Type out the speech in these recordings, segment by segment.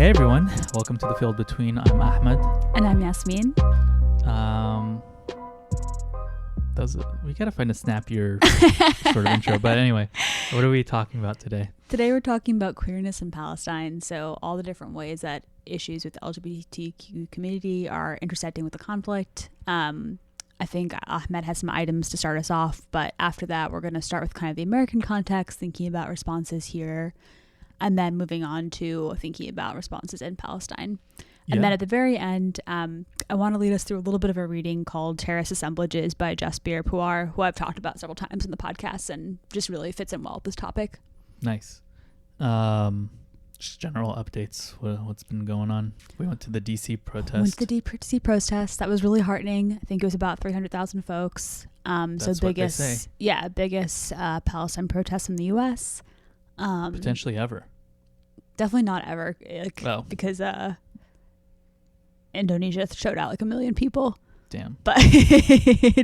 Hey everyone, welcome to The Field Between. I'm Ahmed. And I'm Yasmin. We gotta find a snappier sort of intro, but anyway, what are we talking about today? Today we're talking about queerness in Palestine, so all the different ways that issues with the LGBTQ community are intersecting with the conflict. I think Ahmed has some items to start us off, but after that we're going to start with kind of the American context, thinking about responses here, and then moving on to thinking about responses in Palestine. And then at the very end, I want to lead us through a little bit of a reading called Terrorist Assemblages by Jasbir Puar, who I've talked about several times in the podcast and just really fits in well with this topic. Nice. Just general updates. What's been going on? We went to the DC protest. Went to the DC protest. That was really heartening. I think it was about 300,000 folks. That's so what they say. biggest Palestine protest in the U.S. Potentially ever. Definitely not ever. Because Indonesia showed out like 1 million people. Damn. But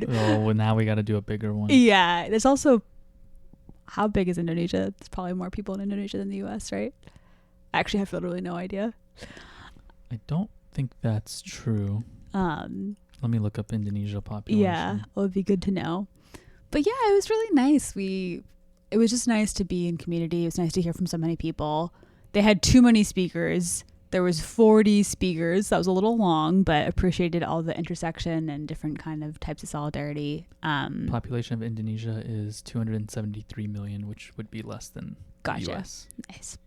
well, now we got to do a bigger one. Yeah. There's also, how big is Indonesia? There's probably more people in Indonesia than the U.S., right? I actually have literally no idea. I don't think that's true. Let me look up Indonesia population. Yeah, it would be good to know. But yeah, it was really nice. It was just nice to be in community. It was nice to hear from so many people. They had too many speakers. There was 40 speakers. That was a little long, but appreciated all the intersection and different kind of types of solidarity. Population of Indonesia is 273 million, which would be less than the US. Nice.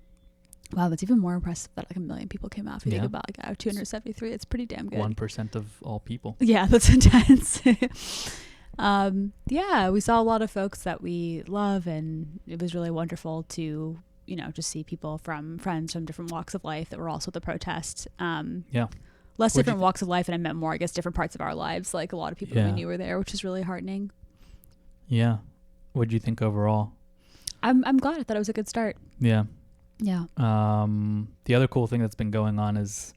Wow, that's even more impressive that like 1 million people came out. If you think about like 273, it's pretty damn good. 1% of all people. Yeah, that's intense. We saw a lot of folks that we love, and it was really wonderful to just see people from friends from different walks of life that were also at the protest. Less different walks of life, and I meant more, I guess, different parts of our lives. Like a lot of people that we knew were there, which is really heartening. Yeah. What did you think overall? I'm glad. I thought it was a good start. Yeah. Yeah. The other cool thing that's been going on is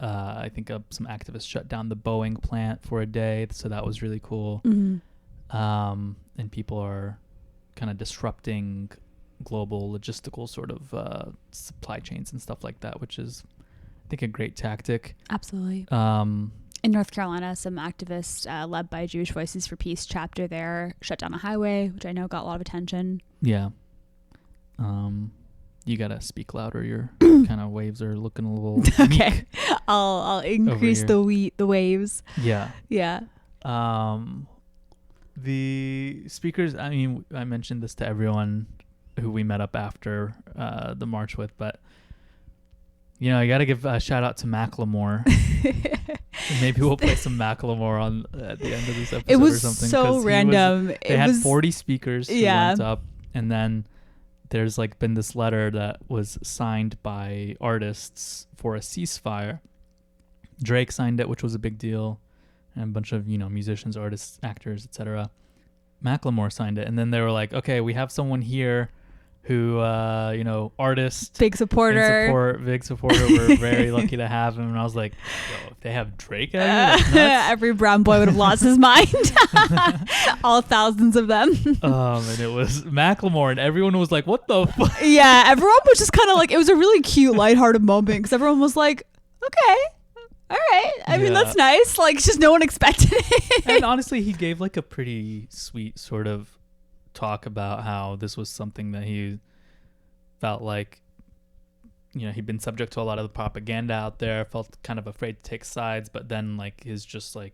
I think some activists shut down the Boeing plant for a day, so that was really cool. Mm-hmm. And people are kind of disrupting global logistical sort of supply chains and stuff like that, which is, I think, a great tactic. Absolutely. In North Carolina, some activists led by Jewish Voices for Peace chapter there shut down a highway, which I know got a lot of attention. Yeah. You gotta speak louder. Your kind of waves are looking a little okay. I'll increase the waves. Yeah. Yeah. The speakers, I mean, I mentioned this to everyone who we met up after the march with, but I gotta give a shout out to Macklemore. Maybe we'll play some Macklemore on at the end of this episode. It was or something, so random. They had 40 speakers who went up, and then there's like been this letter that was signed by artists for a ceasefire. Drake signed it, which was a big deal, and a bunch of musicians, artists, actors, etc. Macklemore signed it, and then they were like, okay, we have someone here who artist, big supporter. We're very lucky to have him. And I was like, yo, if they have Drake at you, that's nuts. Every brown boy would have lost his mind. All thousands of them. And it was Macklemore, and everyone was like, what the fuck? Yeah, everyone was just kind of like, it was a really cute, lighthearted moment, because everyone was like, okay, all right. I mean, that's nice. Like, just no one expected it. And honestly, he gave like a pretty sweet sort of talk about how this was something that he felt like, he'd been subject to a lot of the propaganda out there, felt kind of afraid to take sides, but then like his just like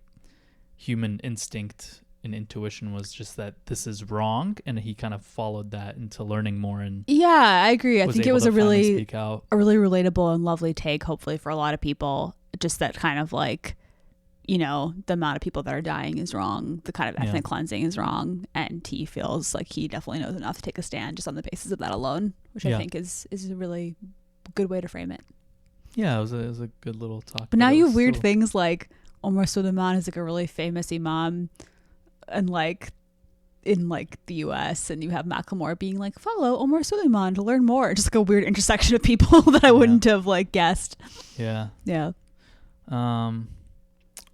human instinct and intuition was just that this is wrong, and he kind of followed that into learning more. And I agree. I think it was a really relatable and lovely take, hopefully for a lot of people. Just that kind of like, the amount of people that are dying is wrong. The kind of ethnic cleansing is wrong. And he feels like he definitely knows enough to take a stand just on the basis of that alone, which I think is a really good way to frame it. Yeah, it was a good little talk. But now you have weird things like Omar Suleiman is like a really famous imam, and like in like the US, and you have Macklemore being like, follow Omar Suleiman to learn more. Just like a weird intersection of people that I wouldn't have like guessed. Yeah. Yeah.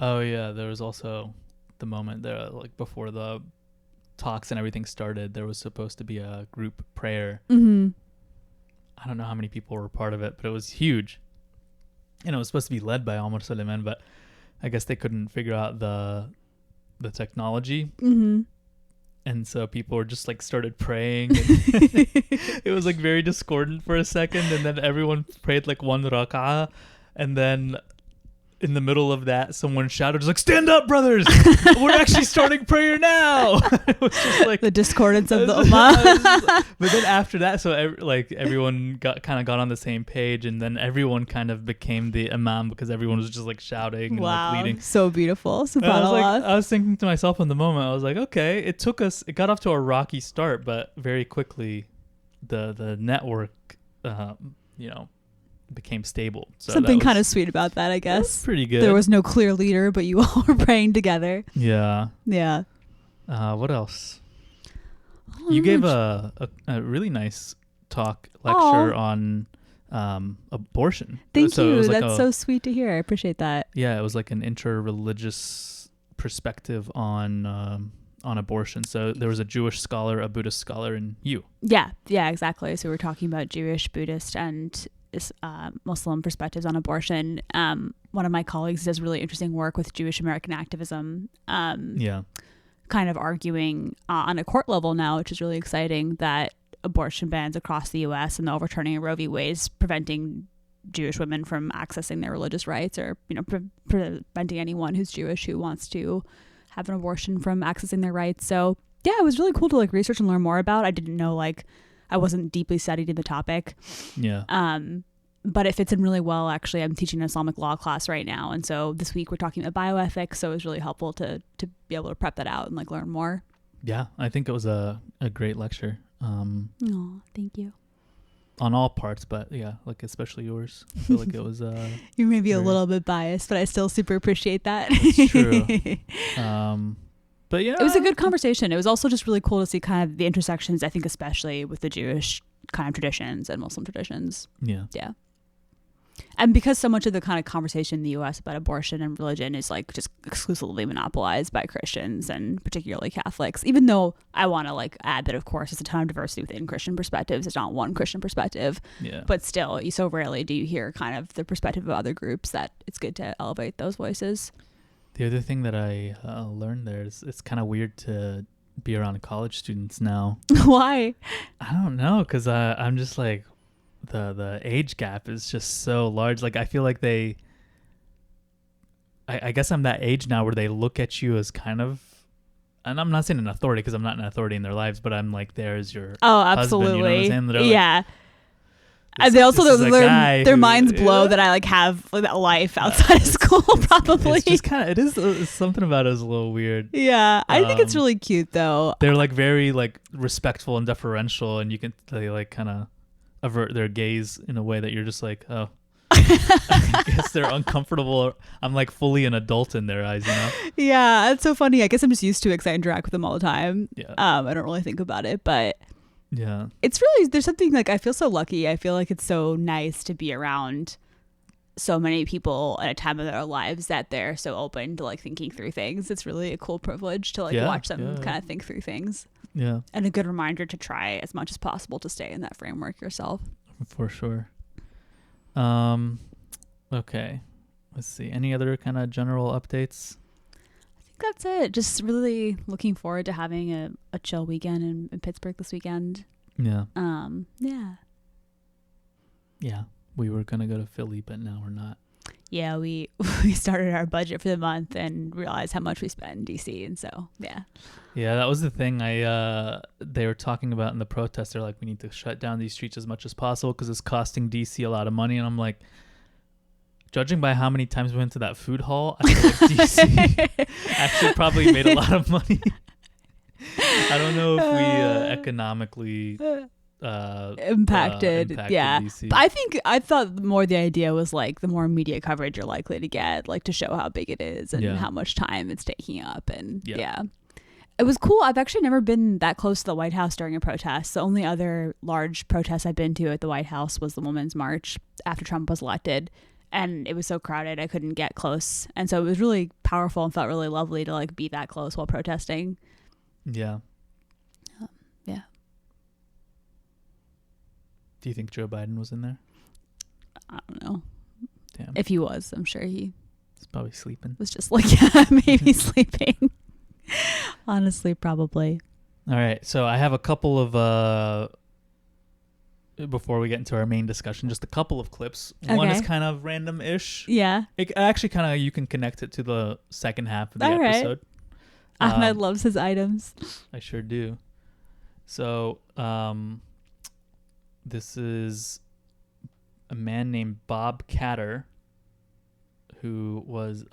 Oh yeah, there was also the moment there, like before the talks and everything started, there was supposed to be a group prayer. Mm-hmm. I don't know how many people were part of it, but it was huge. And it was supposed to be led by Omar Suleiman, but I guess they couldn't figure out the technology. Mm-hmm. And so people were just like started praying. And it was like very discordant for a second. And then everyone prayed like one rak'ah. And then in the middle of that, someone shouted, like, "Stand up, brothers! We're actually starting prayer now!" It was just like the discordance of the ummah. But then after that, so everyone got on the same page, and then everyone kind of became the imam because everyone was just like shouting and like leading. So beautiful. I was thinking to myself in the moment, I was like, okay, it got off to a rocky start, but very quickly the network, became stable. So something kind of sweet about that, I guess. Pretty good. There was no clear leader, but you all were praying together. Yeah. What else? You gave a really nice lecture on abortion. Thank you. That's so sweet to hear. I appreciate that. Yeah, it was like an interreligious perspective on abortion. So there was a Jewish scholar, a Buddhist scholar, and you. Yeah, exactly. So we're talking about Jewish, Buddhist, and Muslim perspectives on abortion. One of my colleagues does really interesting work with Jewish American activism. Kind of arguing on a court level now, which is really exciting, that abortion bans across the U.S. and the overturning of Roe v. Wade is preventing Jewish women from accessing their religious rights, or preventing anyone who's Jewish who wants to have an abortion from accessing their rights. So yeah, it was really cool to like research and learn more about. I didn't know, like, I wasn't deeply studied in the topic. But it fits in really well. Actually, I'm teaching an Islamic law class right now, and so this week we're talking about bioethics. So it was really helpful to be able to prep that out and like learn more. Yeah, I think it was a great lecture. Thank you. On all parts, but yeah, like especially yours. I feel like it was you may be a little bit biased, but I still super appreciate that. It's true. But yeah, it was a good conversation. It was also just really cool to see kind of the intersections, I think, especially with the Jewish kind of traditions and Muslim traditions. Yeah. And because so much of the kind of conversation in the U.S. about abortion and religion is like just exclusively monopolized by Christians and particularly Catholics, even though I want to like add that, of course, there's a ton of diversity within Christian perspectives. It's not one Christian perspective, but still, so rarely do you hear kind of the perspective of other groups that it's good to elevate those voices. The other thing that I learned there is it's kind of weird to be around college students now. Why? I don't know, because I'm just like, the age gap is just so large. Like I feel like I guess I'm that age now where they look at you as kind of, and I'm not saying an authority because I'm not an authority in their lives, but I'm like there as your absolutely husband, you know what I'm saying? And they also their minds blow that I like have a life outside of school. Probably it's just kind of it's something about it is a little weird. I think it's really cute though. They're like very like respectful and deferential, and they like kind of avert their gaze in a way that you're just like, oh, I guess they're uncomfortable. I'm like fully an adult in their eyes, you know? Yeah, it's so funny. I guess I'm just used to it because I interact with them all the time. I don't really think about it, but yeah, it's really, there's something like, I feel so lucky. I feel like it's so nice to be around so many people at a time of their lives that they're so open to like thinking through things. It's really a cool privilege to like watch them kind of think through things. Yeah. And a good reminder to try as much as possible to stay in that framework yourself. For sure. Okay. Let's see. Any other kind of general updates? I think that's it. Just really looking forward to having a chill weekend in Pittsburgh this weekend. Yeah. Yeah. We were going to go to Philly, but now we're not. Yeah, we started our budget for the month and realized how much we spent in DC, and so yeah, that was the thing. They were talking about in the protest. They're like, we need to shut down these streets as much as possible because it's costing DC a lot of money. And I'm like, judging by how many times we went to that food hall, I feel like DC actually probably made a lot of money. I don't know if we economically impacted DC. But I thought more the idea was like the more media coverage you're likely to get, like to show how big it is and how much time it's taking up, and it was cool. I've actually never been that close to the White House during a protest. The only other large protest I've been to at the White House was the Women's March after Trump was elected, and it was so crowded I couldn't get close, and so it was really powerful and felt really lovely to like be that close while protesting. Do you think Joe Biden was in there? I don't know. Damn. If he was, I'm sure he He's probably sleeping. was just like, yeah, maybe sleeping. Honestly, probably. All right. So I have a couple of, before we get into our main discussion, just a couple of clips. One is kind of random-ish. Yeah. It actually kind of, you can connect it to the second half of the All episode. Right. Ahmed loves his items. I sure do. So this is a man named Bob Catter, who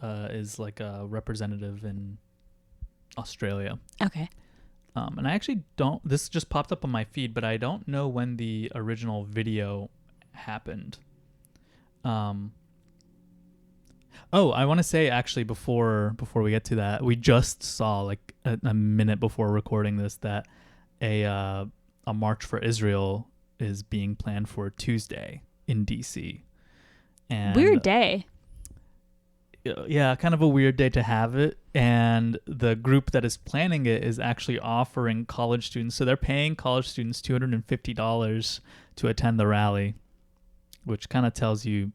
is like a representative in Australia. Okay. And I actually don't, this just popped up on my feed, but I don't know when the original video happened. I want to say actually before we get to that, we just saw like a minute before recording this that a march for Israel is being planned for Tuesday in DC. And weird day. Yeah, kind of a weird day to have it. And the group that is planning it is actually offering college students. So they're paying college students $250 to attend the rally, which kind of tells you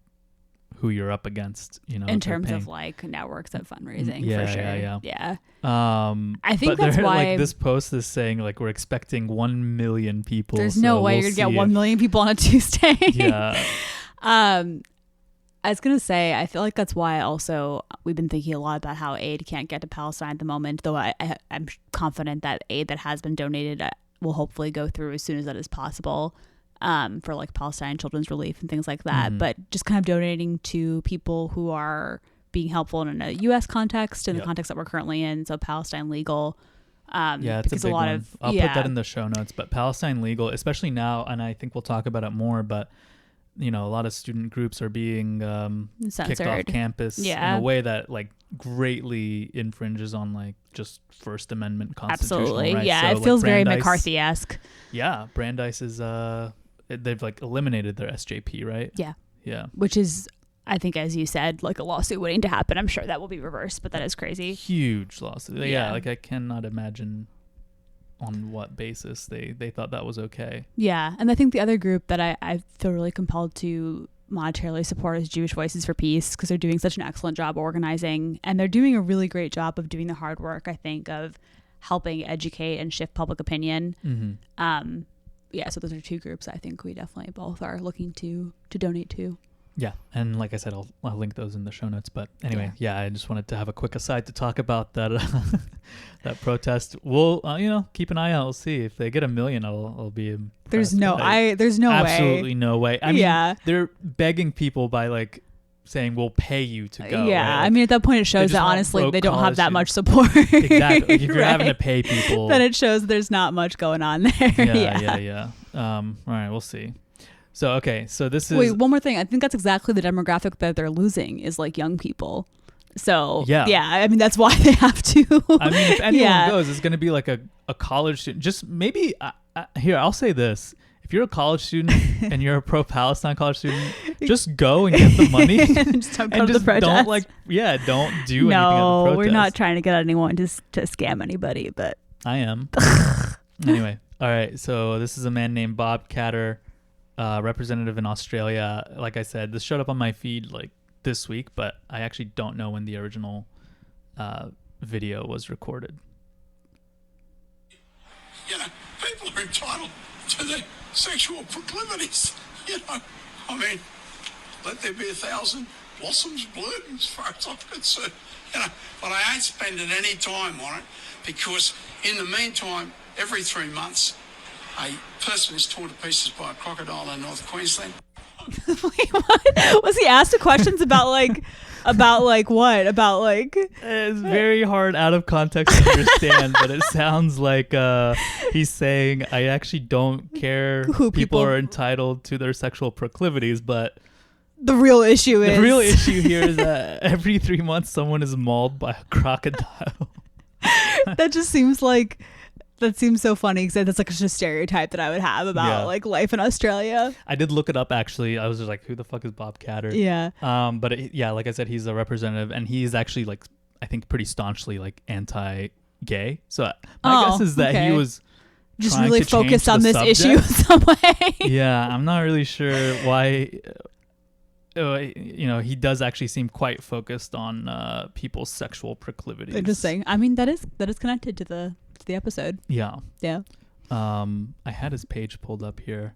who you're up against, you know, in terms of like networks of fundraising. Yeah, for sure. yeah. I think that's why like this post is saying like we're expecting 1 million people. There's no way you're gonna get 1 million people on a Tuesday. Yeah. I was going to say, I feel like that's why also we've been thinking a lot about how aid can't get to Palestine at the moment, though I'm confident that aid that has been donated will hopefully go through as soon as that is possible, for like Palestine children's relief and things like that. Mm-hmm. But just kind of donating to people who are being helpful in a U.S. context, in the context that we're currently in, so Palestine Legal. Yeah, it's a big one. I'll put that in the show notes. But Palestine Legal, especially now, and I think we'll talk about it more, but you know, a lot of student groups are being kicked off campus in a way that like greatly infringes on like just First Amendment constitutional rights. Yeah, so, it feels very McCarthy-esque. Yeah, Brandeis is they've like eliminated their SJP, right? Yeah, which is, I think, as you said, like a lawsuit waiting to happen. I'm sure that will be reversed, but that is crazy. Huge lawsuit. Yeah, like I cannot imagine on what basis they thought that was okay. Yeah, and I think the other group that I feel really compelled to monetarily support is Jewish Voices for Peace, because they're doing such an excellent job organizing, and they're doing a really great job of doing the hard work, I think, of helping educate and shift public opinion. Mm-hmm. So those are two groups I think we definitely both are looking to donate to. Yeah, and like I said, I'll link those in the show notes. But anyway, I just wanted to have a quick aside to talk about that that protest. We'll keep an eye out. We'll see if they get 1 million. I'll be impressed. There's no absolutely no way. I mean, they're begging people by like saying we'll pay you to go. Yeah, right? Like, I mean at that point it shows that honestly they don't have that much support. Exactly. Like, if you're having to pay people, then it shows there's not much going on there. Yeah. All right, we'll see. So, okay, so this is... Wait, one more thing. I think that's exactly the demographic that they're losing is like young people. So, I mean, that's why they have to. I mean, if anyone goes, it's going to be like a college student. Just maybe, here, I'll say this. If you're a college student and you're a pro-Palestine college student, just go and get the money. Just don't go to the protest. Don't do anything at the protest. No, we're not trying to get anyone to scam anybody, but... I am. Anyway, all right, so this is a man named Bob Catter, representative in Australia. Like I said, this showed up on my feed like this week, but I actually don't know when the original video was recorded. You know, people are entitled to their sexual proclivities. You know, I mean, let there be 1,000 blossoms bloom as far as I'm concerned. You know, but I ain't spending any time on it because in the meantime, every 3 months, a person is torn to pieces by a crocodile in North Queensland. Wait, what? Was he asked questions about what? About like... It's very hard out of context to understand, but it sounds like he's saying, I actually don't care who people are entitled to their sexual proclivities, but... The real issue here is that every 3 months someone is mauled by a crocodile. That just seems like... That seems so funny because that's like just a stereotype that I would have about like life in Australia. I did look it up actually. I was just like, who the fuck is Bob Catter? Yeah. But like I said, he's a representative and he's actually like, I think pretty staunchly like anti-gay. So my guess is that just trying really to change focused on the this issue in subject. some way. Yeah, I'm not really sure why. He does actually seem quite focused on people's sexual proclivities. Interesting. I mean, that is connected to the episode. Yeah. Yeah. I had his page pulled up here.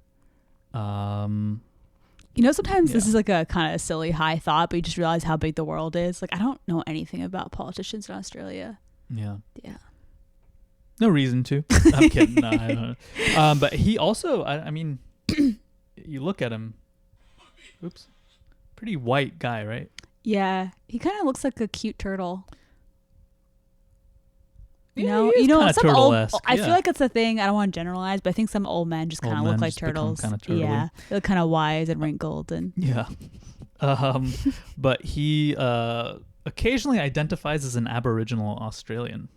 Sometimes this is like a kind of silly high thought, but you just realize how big the world is. Like, I don't know anything about politicians in Australia. Yeah. Yeah. No reason to. I'm kidding. No, I don't know. But he also, I mean, you look at him. Oops. Pretty white guy, right? Yeah. He kind of looks like a cute turtle. Yeah, he is some old. turtle-esque, I feel like it's a thing. I don't want to generalize, but I think some old men just kind of look like turtles. Kind of turtle-y. Yeah, they look kind of wise and wrinkled and. Yeah. But he occasionally identifies as an Aboriginal Australian.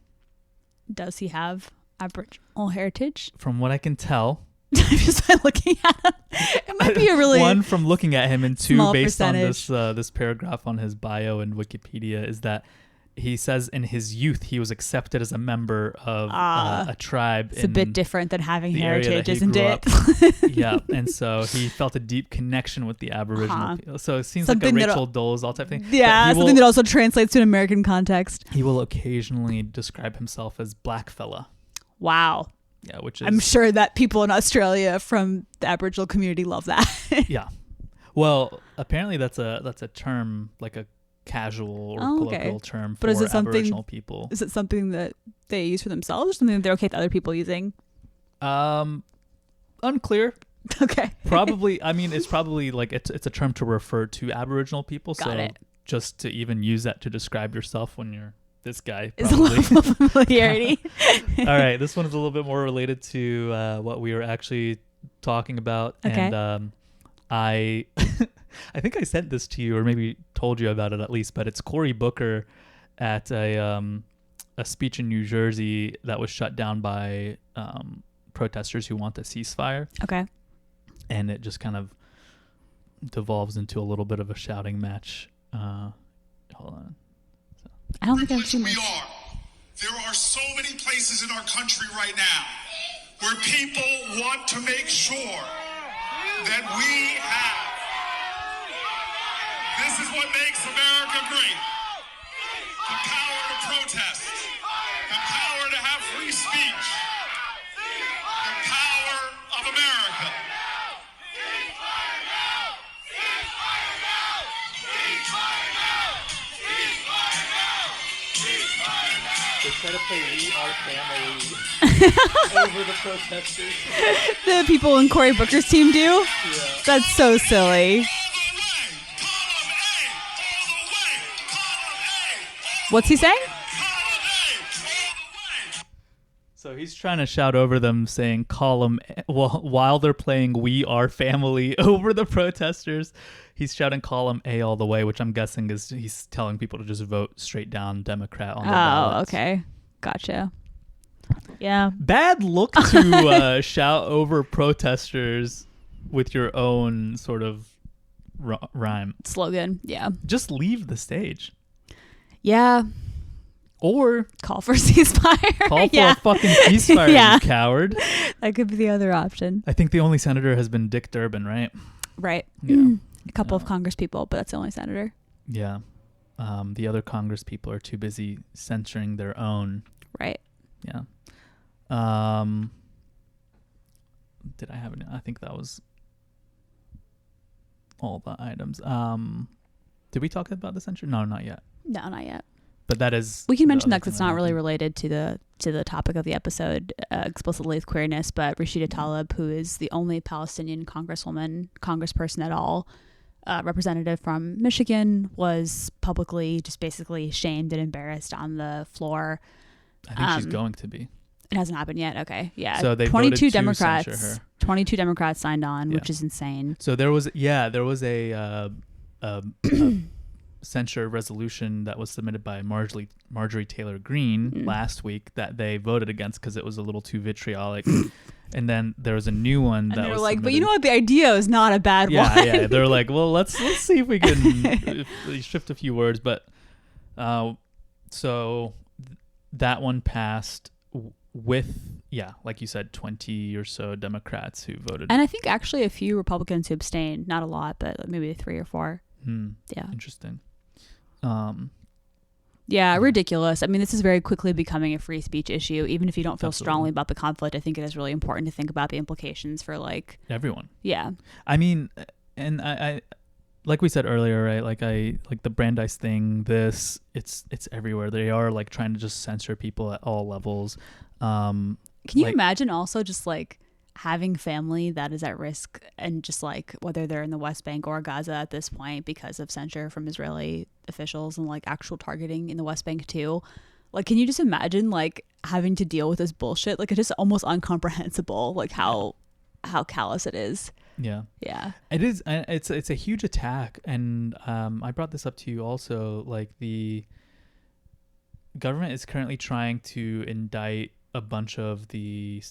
Does he have Aboriginal heritage? From what I can tell. Just by looking at him, it might be a really one from looking at him, and two based percentage. on this paragraph on his bio in Wikipedia is that he says in his youth he was accepted as a member of a tribe. It's a bit different than having the area heritage, that he isn't grew it? up. Yeah, and so he felt a deep connection with the Aboriginal people. So it seems Something like a that- Rachel Dolezal type thing. Yeah, something that also translates to an American context. He will occasionally describe himself as blackfella. Wow. Yeah, which is I'm sure that people in Australia from the Aboriginal community love that. yeah. Well, apparently that's a term, like a casual or colloquial term for But is it something- Aboriginal people. Is it something that they use for themselves or something that they're okay with other people using? Unclear. Okay. Probably. I mean, it's probably like it's a term to refer to Aboriginal people. Got so it. just to even use that to describe yourself when you're this guy. Is a Probably. level of familiarity. All right, this one is a little bit more related to what we were actually talking about. Okay. And I I think I sent this to you, or maybe told you about it at least, but it's Cory Booker at a speech in New Jersey that was shut down by protesters who want a ceasefire. Okay. And it just kind of devolves into a little bit of a shouting match. Hold on. I don't think I've seen We this. are. There are so many places in our country right now where people want to make sure that we have. This is what makes America great. The power to protest. The power to have free speech. The power of America. They try to play We Are Family over the protesters. The people in Cory Booker's team do? Yeah. That's so silly. What's he saying? So he's trying to shout over them saying column while they're playing We Are Family over the protesters. He's shouting column A all the way, which I'm guessing is he's telling people to just vote straight down Democrat on the ballots. Okay. Gotcha. Yeah. Bad look to shout over protesters with your own sort of rhyme. Slogan. Yeah. Just leave the stage. Yeah. Or Call for ceasefire. call for yeah. a fucking ceasefire, Yeah. you coward. That could be the other option. I think the only senator has been Dick Durbin, right? Right. Yeah. A couple of Congress people, but that's the only senator. Yeah. The other Congress people are too busy censoring their own. Right. Yeah. Did I have any? I think that was all the items. Did we talk about the censure? No, not yet. No, not yet. But that is. We can the mention other that because thing it's not really happened. related to the topic of the episode explicitly with queerness, but Rashida Tlaib, who is the only Palestinian congressperson at all, representative from Michigan, was publicly just basically shamed and embarrassed on the floor. I think she's going to be. It hasn't happened yet. Okay, yeah. So they 22 voted to Democrats. censure her. 22 Democrats signed on, Yeah. which is insane. So there was a censure resolution that was submitted by Marjorie Taylor Greene last week that they voted against because it was a little too vitriolic. And then there was a new one that And they were was like, but submitted. you know what? The idea is not a bad one. Yeah. They're like, well, let's see if we can shift a few words. But so that one passed with yeah, like you said, 20 or so Democrats who voted. And I think actually a few Republicans who abstained, not a lot, but maybe 3 or 4. Yeah. Interesting. Yeah, ridiculous. I mean, this is very quickly becoming a free speech issue. Even if you don't feel Absolutely. strongly about the conflict, I think it is really important to think about the implications for like Everyone. Yeah. I mean, and I like we said earlier, right? Like the Brandeis thing, it's everywhere. They are like trying to just censor people at all levels. Can you imagine also just like having family that is at risk, and just like whether they're in the West Bank or Gaza at this point because of censure from Israeli officials and like actual targeting in the West Bank too? Like, can you just imagine like having to deal with this bullshit? Like, it's just almost incomprehensible, like how callous it is. Yeah. It is. It's a huge attack, and I brought this up to you also. Like, the government is currently trying to indict a bunch of the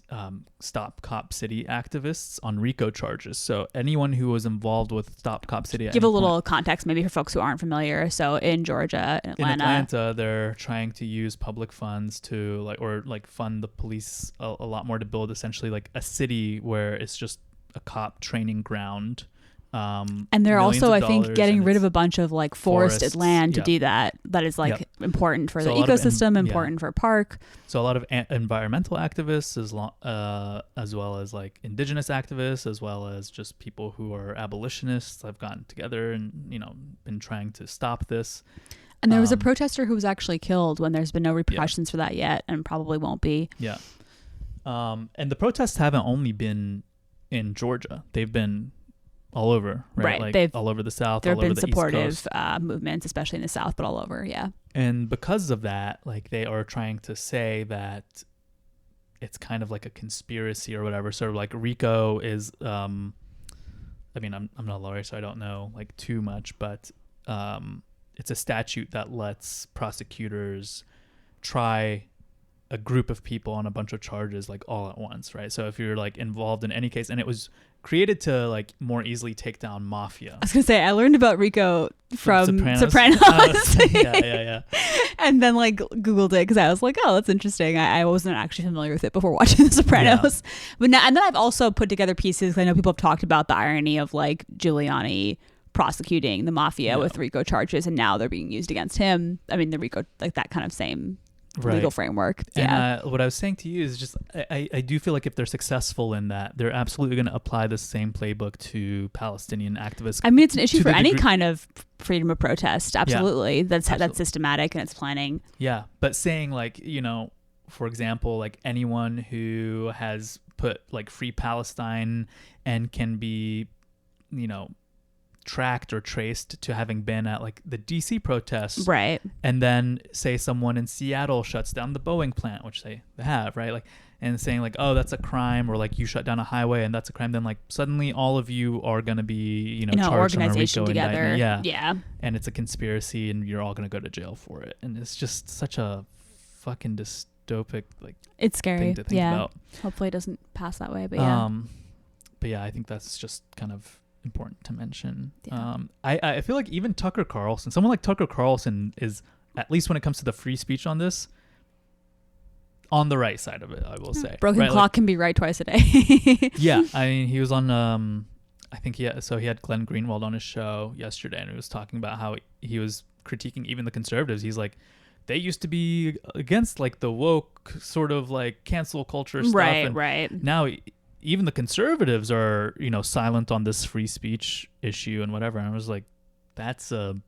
Stop Cop City activists on RICO charges. So anyone who was involved with Stop Cop City, give a little context maybe for folks who aren't familiar. So in Georgia, in Atlanta, they're trying to use public funds to fund the police a lot more to build essentially like a city where it's just a cop training ground. And they're also, I think, getting rid of a bunch of like forested land to do that. That is like important for the ecosystem, important for park. So a lot of environmental activists, as well as like indigenous activists, as well as just people who are abolitionists, have gotten together and been trying to stop this. And there was a protester who was actually killed when there's been no repercussions for that yet, and probably won't be. Yeah. And the protests haven't only been in Georgia; they've been all over, right? Like They've all over the South. There have all over been the supportive East movements, especially in the South, but all over, yeah. And because of that, like they are trying to say that it's kind of like a conspiracy or whatever. Sort of like RICO is. I mean, I'm not a lawyer, so I don't know like too much, but it's a statute that lets prosecutors try a group of people on a bunch of charges like all at once, right? So if you're like involved in any case, and it was created to like more easily take down mafia. I was gonna say I learned about RICO from Sopranos. Yeah. And then like Googled it because I was like, oh, that's interesting. I wasn't actually familiar with it before watching The Sopranos. Yeah. But now, and then I've also put together pieces. I know people have talked about the irony of like Giuliani prosecuting the mafia with RICO charges, and now they're being used against him. I mean, the RICO, like that kind of same legal framework. And what I was saying to you is just I do feel like if they're successful in that, they're absolutely going to apply the same playbook to Palestinian activists. I mean, it's an issue for any kind of freedom of protest. Absolutely. That's systematic and it's planning. Yeah. But saying like, for example, like anyone who has put like Free Palestine and can be, tracked or traced to having been at like the DC protests, right? And then say someone in Seattle shuts down the Boeing plant, which they have, right? Like, and saying like, oh, that's a crime, or like you shut down a highway and that's a crime. Then like suddenly all of you are going to be, charged on a RICO together. indictment. Yeah. And it's a conspiracy and you're all going to go to jail for it. And it's just such a fucking dystopic, like, it's scary thing to think about. Hopefully it doesn't pass that way, but yeah, I think that's just kind of important to mention. Yeah. I feel like even Tucker Carlson, someone like Tucker Carlson is, at least when it comes to the free speech on this, on the right side of it, I will say. Broken clock can be right twice a day. Yeah, I mean, he was on I think he had Glenn Greenwald on his show yesterday, and he was talking about how he was critiquing even the conservatives. He's like, they used to be against like the woke sort of like cancel culture stuff, right. Now even the conservatives are, silent on this free speech issue and whatever. And I was like, that's a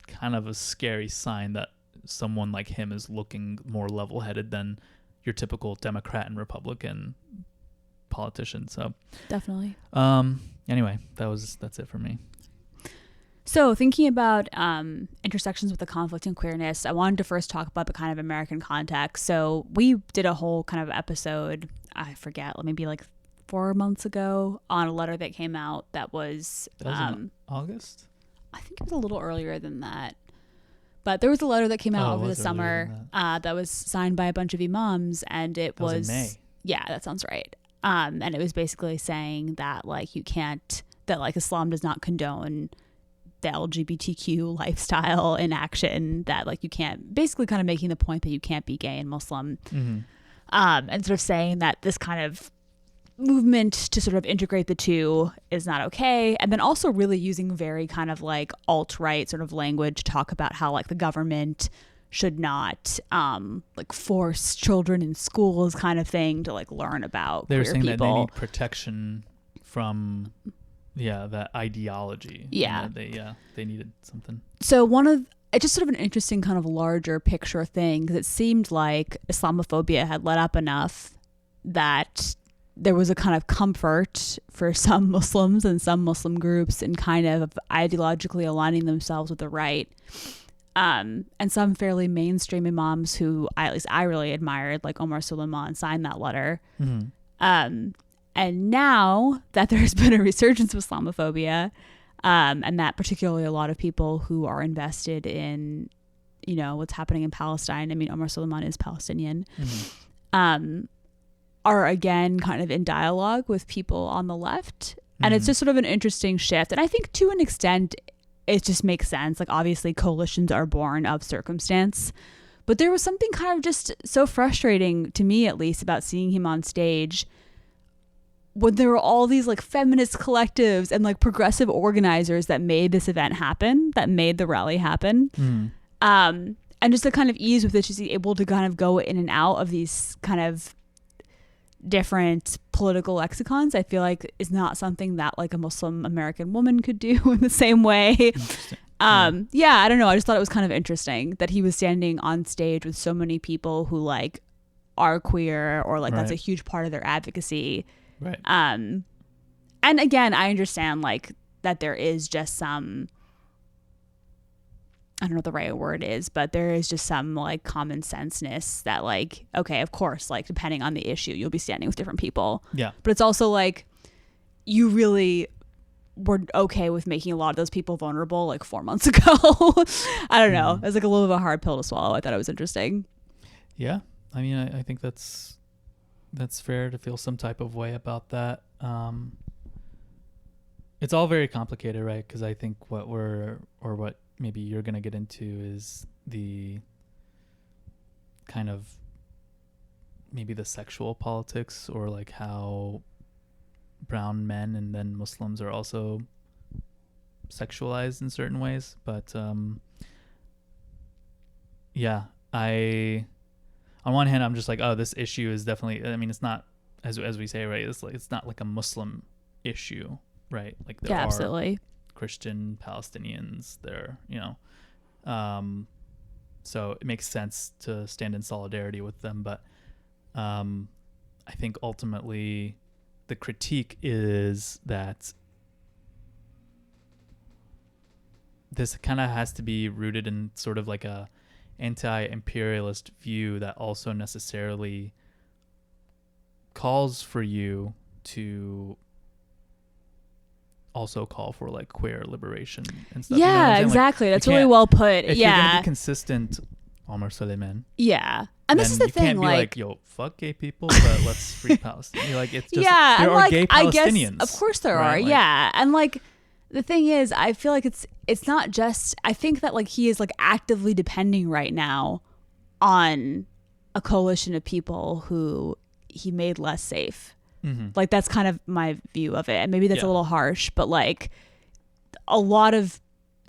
kind of a scary sign that someone like him is looking more level-headed than your typical Democrat and Republican politician. So definitely. Anyway, that's it for me. So thinking about intersections with the conflict and queerness, I wanted to first talk about the kind of American context. So we did a whole kind of episode, I forget, maybe like 4 months ago, on a letter that came out that was in August? I think it was a little earlier than that. But there was a letter that came out over the summer that was signed by a bunch of imams, and it was in May. Yeah, that sounds right. And it was basically saying that like you can't, that like Islam does not condone the LGBTQ lifestyle in action, that like you can't, basically kind of making the point that you can't be gay and Muslim. Mm-hmm. and sort of saying that this kind of movement to sort of integrate the two is not okay. And then also really using very kind of like alt-right sort of language to talk about how like the government should not like force children in schools kind of thing to like learn about They were queer saying people. that they need protection from that ideology. Yeah. They needed something. So it's just sort of an interesting kind of larger picture thing, because it seemed like Islamophobia had let up enough that there was a kind of comfort for some Muslims and some Muslim groups in kind of ideologically aligning themselves with the right. And some fairly mainstream imams who at least I really admired, like Omar Suleiman, signed that letter. Mm-hmm. And now that there's been a resurgence of Islamophobia, and that particularly a lot of people who are invested in, you know, what's happening in Palestine. I mean, Omar Suleiman is Palestinian. Mm-hmm. Are again kind of in dialogue with people on the left. And it's just sort of an interesting shift. And I think to an extent, it just makes sense. Like, obviously, coalitions are born of circumstance. But there was something kind of just so frustrating, to me at least, about seeing him on stage when there were all these like feminist collectives and like progressive organizers that made this event happen, that made the rally happen. And just the kind of ease with which he's able to kind of go in and out of these kind of different political lexicons, I feel like is not something that like a Muslim American woman could do in the same way. I don't know. I just thought it was kind of interesting that he was standing on stage with so many people who like are queer, or like that's a huge part of their advocacy. Right. And again, I understand like that there is just some, I don't know what the right word is, but there is just some like common senseness that like, okay, of course, like depending on the issue, you'll be standing with different people. Yeah. But it's also like, you really were okay with making a lot of those people vulnerable like 4 months ago. I don't know. It was like a little bit of a hard pill to swallow. I thought it was interesting. Yeah. I mean, I think that's fair to feel some type of way about that. It's all very complicated, right? Because I think what maybe you're going to get into is the kind of maybe the sexual politics, or like how brown men and then Muslims are also sexualized in certain ways. But on one hand, I'm just like, oh, this issue is definitely, I mean, it's not, as we say, right, it's not like a Muslim issue, right? Like there are absolutely Christian Palestinians there, you know, so it makes sense to stand in solidarity with them. But I think ultimately the critique is that this kind of has to be rooted in sort of like a anti-imperialist view that also necessarily calls for you to also call for like queer liberation and stuff. Yeah, you know what I'm saying? exactly. Like, that's really well put. If you're gonna be consistent, Omar Suleiman. Yeah. And this is the thing, you can't be like, yo, fuck gay people, but let's free Palestine. You're like, it's just, there are like, gay Palestinians. I guess, of course there are. Like, yeah. And like, the thing is, I feel like it's not just, I think that like he is like actively depending right now on a coalition of people who he made less safe. Mm-hmm. Like, that's kind of my view of it. And maybe that's a little harsh, but like a lot of,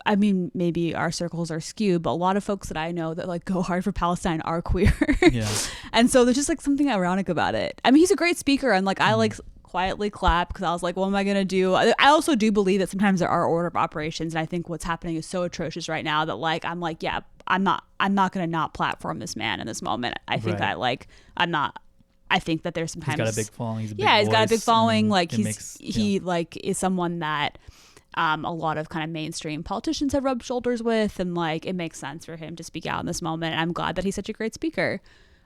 I mean, maybe our circles are skewed, but a lot of folks that I know that like go hard for Palestine are queer. Yeah. And so there's just like something ironic about it. I mean, he's a great speaker, and like I like quietly clap because I was like, what am I gonna do? I also do believe that sometimes there are order of operations, and I think what's happening is so atrocious right now that like I'm like, yeah, I'm not gonna not platform this man in this moment. I think I think that there's sometimes he's got a big following. He's got a big following. Like he like is someone that a lot of kind of mainstream politicians have rubbed shoulders with, and like it makes sense for him to speak out in this moment. And I'm glad that he's such a great speaker.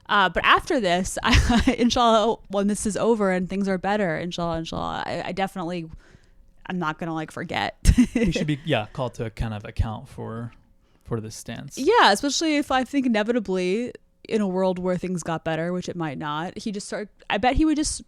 But after this, inshallah, when this is over and things are better, inshallah, I definitely, I'm not gonna like forget. He should be called to kind of account for this stance. Yeah, especially if I think inevitably in a world where things got better, which it might not, I bet he would just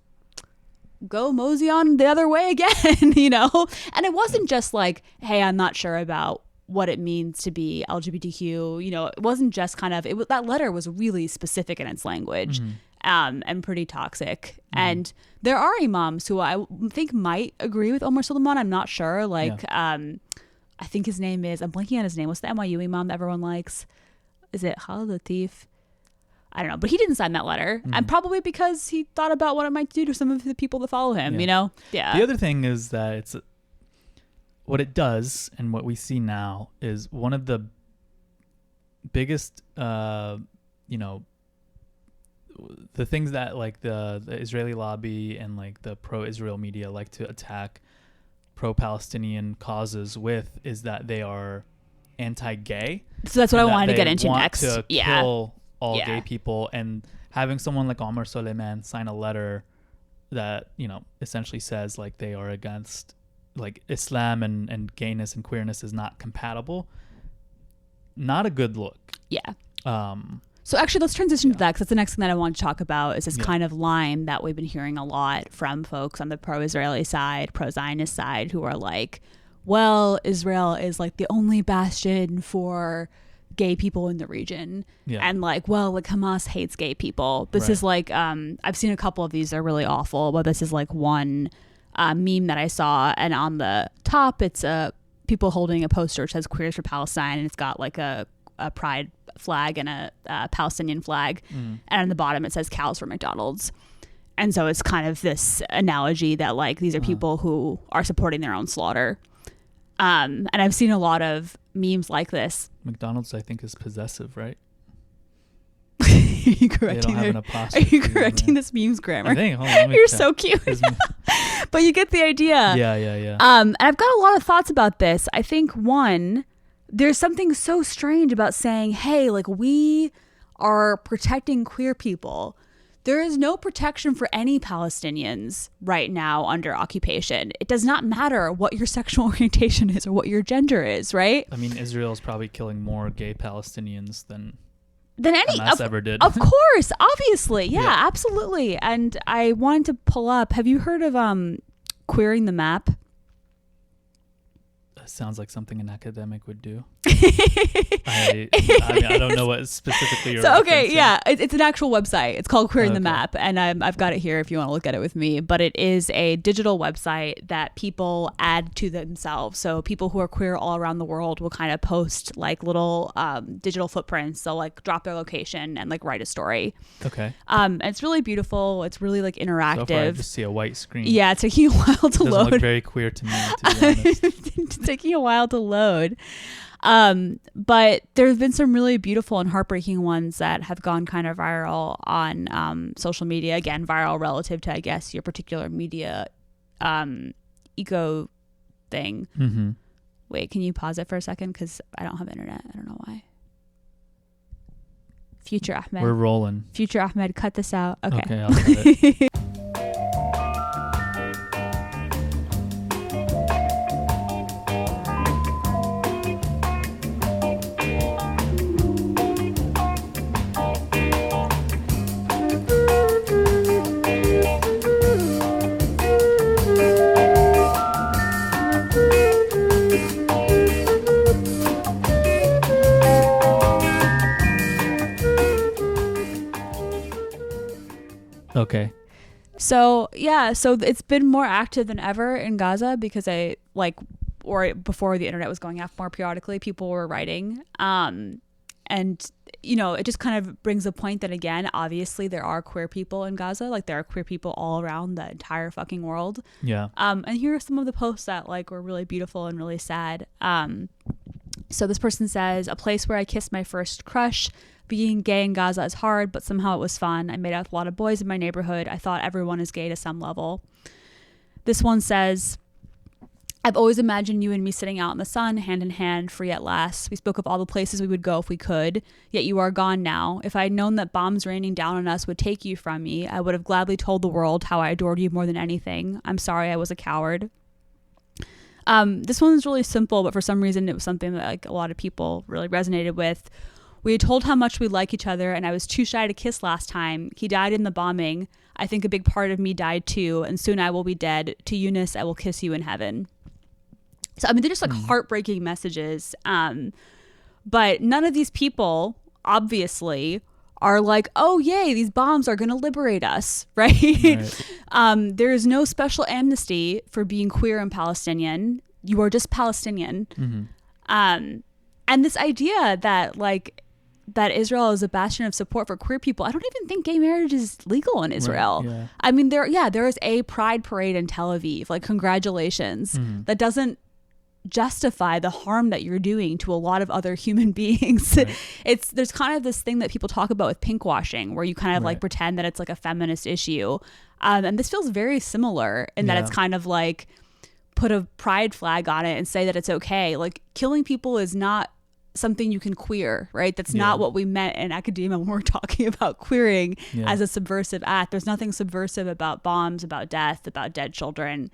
go mosey on the other way again, you know? And it wasn't just like, hey, I'm not sure about what it means to be LGBTQ, you know, it wasn't just kind of, that letter was really specific in its language. Mm-hmm. and pretty toxic. And there are imams who I think might agree with Omar Suleiman. I'm not sure. Like, I think his name is, I'm blanking on his name. What's the NYU imam that everyone likes? Is it Khalid Latif? I don't know, but he didn't sign that letter, and probably because he thought about what it might do to some of the people that follow him. You know, The other thing is that it's what it does, and what we see now is one of the biggest, the things that like the Israeli lobby and like the pro-Israel media like to attack pro-Palestinian causes with is that they are anti-gay. So that's what I wanted to get into next. To kill all gay people, and having someone like Omar Suleiman sign a letter that, essentially says like they are against like Islam and gayness and queerness is not compatible. Not a good look. Yeah. So actually, let's transition to that, because that's the next thing that I want to talk about is this kind of line that we've been hearing a lot from folks on the pro-Israeli side, pro-Zionist side, who are like, well, Israel is like the only bastion for gay people in the region. And like, well, like Hamas hates gay people. This is like, I've seen a couple of these. They're really awful, but this is like one meme that I saw, and on the top, it's people holding a poster which says Queers for Palestine, and it's got like a pride flag and a Palestinian flag, and on the bottom it says cows for McDonald's. And so it's kind of this analogy that like these are people who are supporting their own slaughter. And I've seen a lot of memes like this. McDonald's, I think, is possessive, right? Are you correcting, are you correcting this meme's grammar? I think. Hold on, You're so cute. But you get the idea. Yeah. And I've got a lot of thoughts about this. I think, one, there's something so strange about saying, hey, like, we are protecting queer people. There is no protection for any Palestinians right now under occupation. It does not matter what your sexual orientation is or what your gender is, right? I mean, Israel is probably killing more gay Palestinians than any Hamas ever did. Of course, obviously. Yeah, absolutely. And I wanted to pull up, have you heard of queering the map? Sounds like something an academic would do. I mean, I don't know what specifically you're referencing. It's an actual website. It's called Queering the Map, and I've got it here if you want to look at it with me. But it is a digital website that people add to themselves. So people who are queer all around the world will kind of post like little digital footprints. They'll like drop their location and like write a story. Okay. And it's really beautiful. It's really like interactive. So far, I just see a white screen. Yeah, it's taking a while to doesn't load. Look very queer to me, to be honest. It's taking a while to load. But there have been some really beautiful and heartbreaking ones that have gone kind of viral on social media. Again, viral relative to, I guess, your particular media eco thing. Mm-hmm. Wait, can you pause it for a second? Because I don't have internet. I don't know why. Future Ahmed. We're rolling. Future Ahmed, cut this out. Okay, I'll cut it. Okay. So it's been more active than ever in Gaza because before the internet was going off more periodically, people were writing. And it just kind of brings a point that, again, obviously there are queer people in Gaza. Like, there are queer people all around the entire fucking world. Yeah. And here are some of the posts that like were really beautiful and really sad. So this person says, a place where I kissed my first crush. Being gay in Gaza is hard, but somehow it was fun. I made out with a lot of boys in my neighborhood. I thought everyone is gay to some level. This one says, I've always imagined you and me sitting out in the sun, hand in hand, free at last. We spoke of all the places we would go if we could, yet you are gone now. If I had known that bombs raining down on us would take you from me, I would have gladly told the world how I adored you more than anything. I'm sorry I was a coward. This one's really simple, but for some reason it was something that like a lot of people really resonated with. We had told how much we like each other, and I was too shy to kiss last time. He died in the bombing. I think a big part of me died too, and soon I will be dead. To Eunice, I will kiss you in heaven. So, I mean, they're just like heartbreaking messages. But none of these people, obviously, are like, oh yay, these bombs are going to liberate us, right? There is no special amnesty for being queer and Palestinian. You are just Palestinian. And this idea that like that Israel is a bastion of support for queer people, I don't even think gay marriage is legal in Israel. Right, yeah. I mean, there is a pride parade in Tel Aviv, like congratulations. That doesn't justify the harm that you're doing to a lot of other human beings. Right. There's kind of this thing that people talk about with pinkwashing, where you kind of like pretend that it's like a feminist issue. And this feels very similar in that it's kind of like put a pride flag on it and say that it's okay. Like killing people is not something you can queer, right? That's not what we meant in academia when we're talking about queering as a subversive act. There's nothing subversive about bombs, about death, about dead children.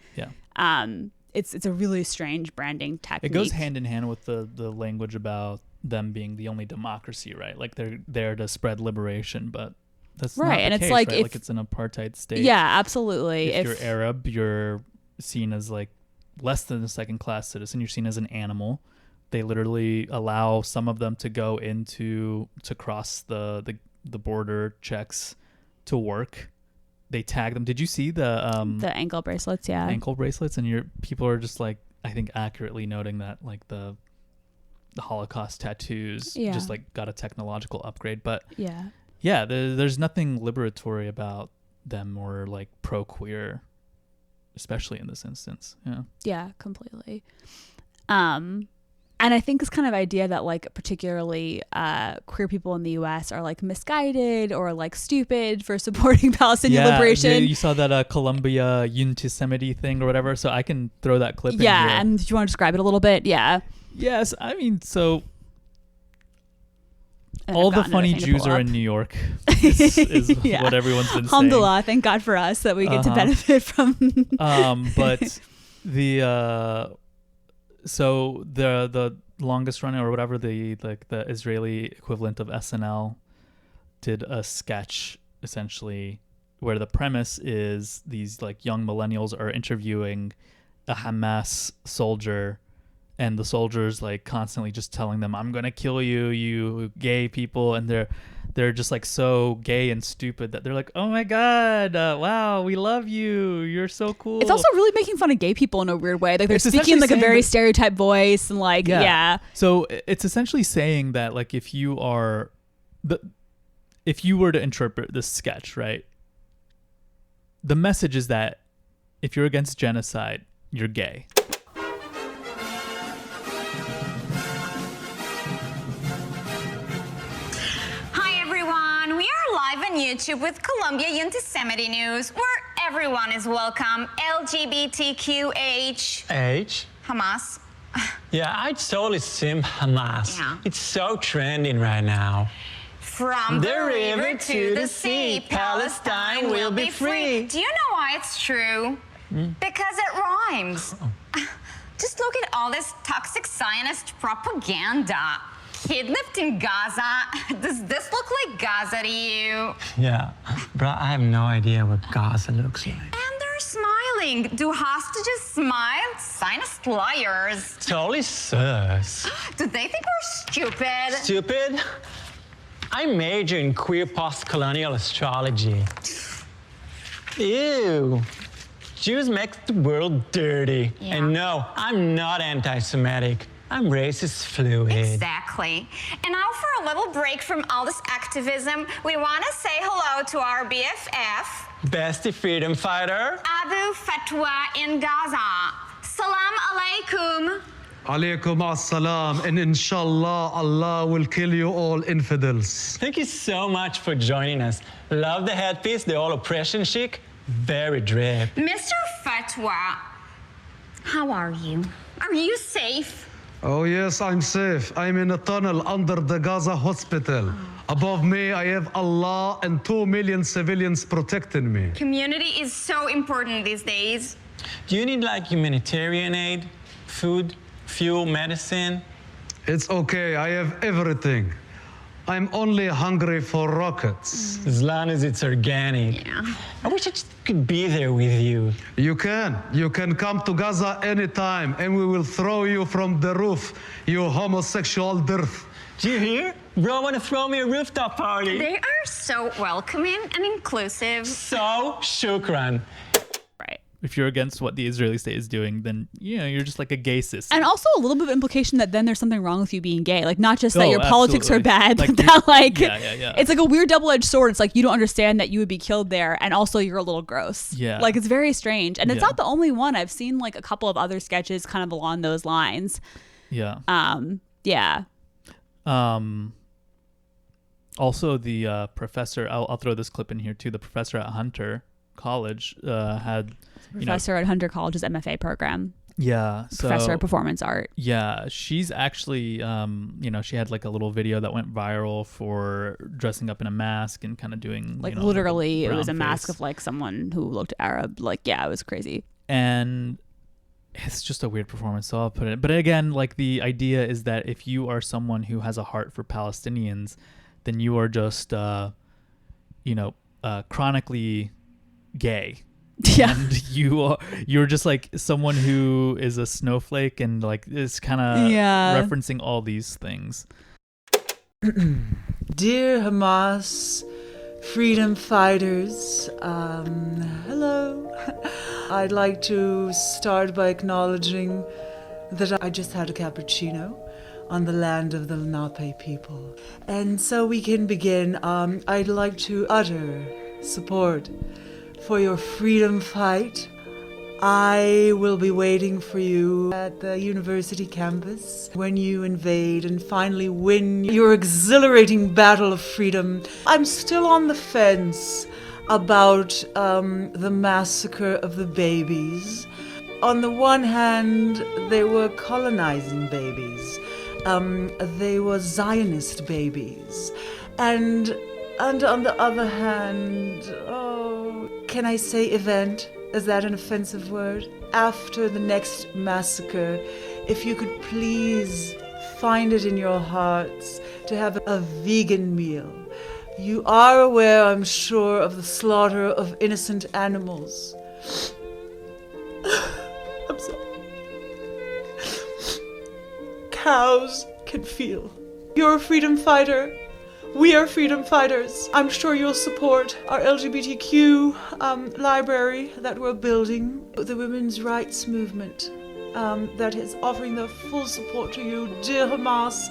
It's a really strange branding technique. It goes hand in hand with the language about them being the only democracy, right? Like they're there to spread liberation, but that's not the and case, it's like right? if, like it's an apartheid state. Yeah, absolutely. If you're Arab, you're seen as like less than a second-class citizen. You're seen as an animal. They literally allow some of them to go to cross the border checks to work. They tag them. Did you see the ankle bracelets? Yeah, ankle bracelets, and people are just like, I think accurately noting that like the Holocaust tattoos just like got a technological upgrade. But there's nothing liberatory about them or like pro-queer, especially in this instance. Yeah, completely. And I think this kind of idea that like particularly queer people in the U.S. are like misguided or like stupid for supporting Palestinian liberation. You saw that Columbia anti-Semitic thing or whatever, so I can throw that clip in here. Yeah, and do you want to describe it a little bit? Yeah. Yes, I mean, so all the funny Jews are in New York is what everyone's been saying. Alhamdulillah, thank God for us that we get to benefit from. But so the longest running or whatever, the Israeli equivalent of SNL did a sketch essentially where the premise is these like young millennials are interviewing a Hamas soldier, and the soldier's like constantly just telling them, I'm gonna kill you, you gay people, and they're just like so gay and stupid that they're like, oh my God, wow, we love you, you're so cool. It's also really making fun of gay people in a weird way. Like they're speaking like a very stereotyped voice and like, So it's essentially saying that like if you were to interpret this sketch, right, the message is that if you're against genocide, you're gay. On YouTube with Columbia Anti-Semitic News, where everyone is welcome. LGBTQH. H? Hamas. Yeah, I totally sim Hamas. Yeah. It's so trending right now. From the river to the sea, Palestine will be free. Do you know why it's true? Because it rhymes. Just look at all this toxic Zionist propaganda. Kidnapped in Gaza. Does this look like Gaza to you? Yeah, but I have no idea what Gaza looks like. And they're smiling. Do hostages smile? Zionist liars. Totally sus. Do they think we're stupid? Stupid? I major in queer post-colonial astrology. Ew. Jews make the world dirty. Yeah. And no, I'm not anti-Semitic. I'm racist fluid. Exactly. And now for a little break from all this activism, we want to say hello to our BFF. Bestie freedom fighter. Abu Fatwa in Gaza. Salam alaikum. Alaikum as-salam, and inshallah, Allah will kill you all infidels. Thank you so much for joining us. Love the headpiece, the all oppression chic. Very drip. Mr. Fatwa, how are you? Are you safe? Oh yes, I'm safe. I'm in a tunnel under the Gaza hospital. Above me, I have Allah and 2 million civilians protecting me. Community is so important these days. Do you need like humanitarian aid, food, fuel, medicine? It's okay, I have everything. I'm only hungry for rockets. As long as it's organic. Yeah. I wish I just could be there with you. You can come to Gaza anytime and we will throw you from the roof, you homosexual dirt. Do you hear? Bro want to throw me a rooftop party. They are so welcoming and inclusive. So, shukran. Right. If you're against what the Israeli state is doing, then you're just like a gay cis. And also a little bit of implication that then there's something wrong with you being gay. Like not just that your politics absolutely. are bad, Like but that like yeah. it's like a weird double-edged sword. It's like you don't understand that you would be killed there, and also you're a little gross. Yeah. Like it's very strange. And it's Yeah. not the only one. I've seen like a couple of other sketches kind of along those lines. Yeah. Yeah. Also, the professor, I'll throw this clip in here too. The professor at Hunter College had Professor at Hunter College's MFA program. Yeah. So, Professor of Performance Art. Yeah, she's actually, she had like a little video that went viral for dressing up in a mask and kind of doing Like literally, it was a brown mask face. of like someone who looked Arab. Like, yeah, it was crazy. And it's just a weird performance, so I'll put it. But again, like the idea is that if you are someone who has a heart for Palestinians, then you are just, chronically gay. Yeah. And you're just like someone who is a snowflake and like is kind of referencing all these things. Dear Hamas, freedom fighters, hello. I'd like to start by acknowledging that I just had a cappuccino on the land of the Lenape people. And so we can begin. I'd like to utter support for your freedom fight. I will be waiting for you at the university campus when you invade and finally win your exhilarating battle of freedom. I'm still on the fence about the massacre of the babies. On the one hand, they were colonizing babies. They were Zionist babies. And on the other hand, can I say event? Is that an offensive word? After the next massacre, if you could please find it in your hearts to have a vegan meal. You are aware, I'm sure, of the slaughter of innocent animals. I'm sorry. Cows can feel. You're a freedom fighter. We are freedom fighters. I'm sure you'll support our LGBTQ library that we're building, the women's rights movement that is offering their full support to you, dear Hamas,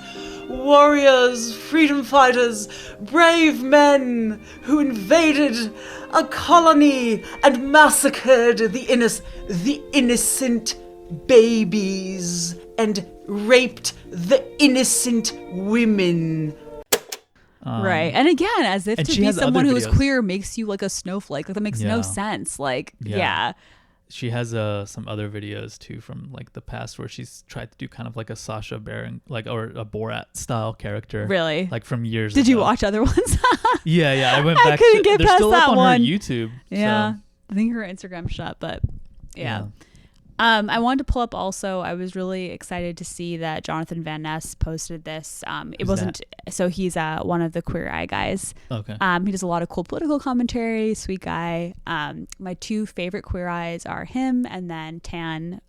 warriors, freedom fighters, brave men who invaded a colony and massacred the innocent babies and raped the innocent women. Right. And again, as if and to she be has someone other who is videos. queer makes you like a snowflake. Like that makes no Yeah. sense. Like, Yeah. yeah. She has some other videos too from like the past where she's tried to do kind of like a Sacha Baron, like, or a Borat style character. Really? Like from years Did you ago. watch other ones? Yeah. I went I back. couldn't get they're past still that up on one. her YouTube. Yeah. So, I think her Instagram shut, but yeah. I wanted to pull up also, I was really excited to see that Jonathan Van Ness posted this. It Who's wasn't, so he's one of the Queer Eye guys. Okay. He does a lot of cool political commentary, sweet guy. My two favorite Queer Eyes are him and then Tan,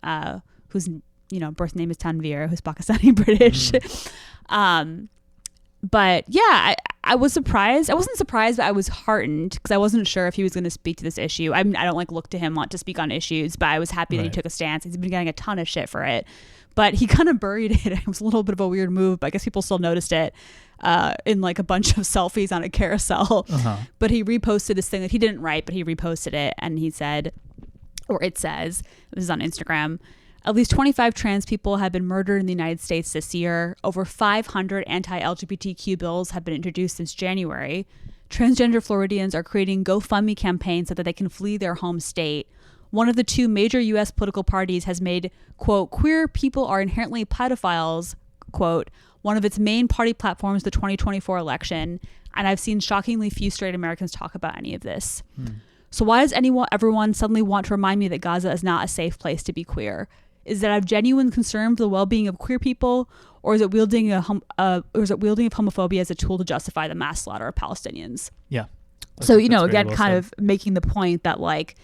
whose, birth name is Tanvir, who's Pakistani British. But yeah, I was surprised. I wasn't surprised, but I was heartened because I wasn't sure if he was going to speak to this issue. I don't like look to him want to speak on issues, but I was happy that he Right. took a stance. He's been getting a ton of shit for it, but he kind of buried it. It was a little bit of a weird move, but I guess people still noticed it in like a bunch of selfies on a carousel. But he reposted this thing that he didn't write, but he reposted it, and he said, or it says, this is on Instagram, at least 25 trans people have been murdered in the United States this year. Over 500 anti-LGBTQ bills have been introduced since January. Transgender Floridians are creating GoFundMe campaigns so that they can flee their home state. One of the two major U.S. political parties has made, quote, queer people are inherently pedophiles, quote, one of its main party platforms, the 2024 election. And I've seen shockingly few straight Americans talk about any of this. So why does everyone suddenly want to remind me that Gaza is not a safe place to be queer? Is that I have genuine concern for the well-being of queer people, or is it wielding of homophobia as a tool to justify the mass slaughter of Palestinians? Yeah. So, That's very again, well kind said. of making the point that like,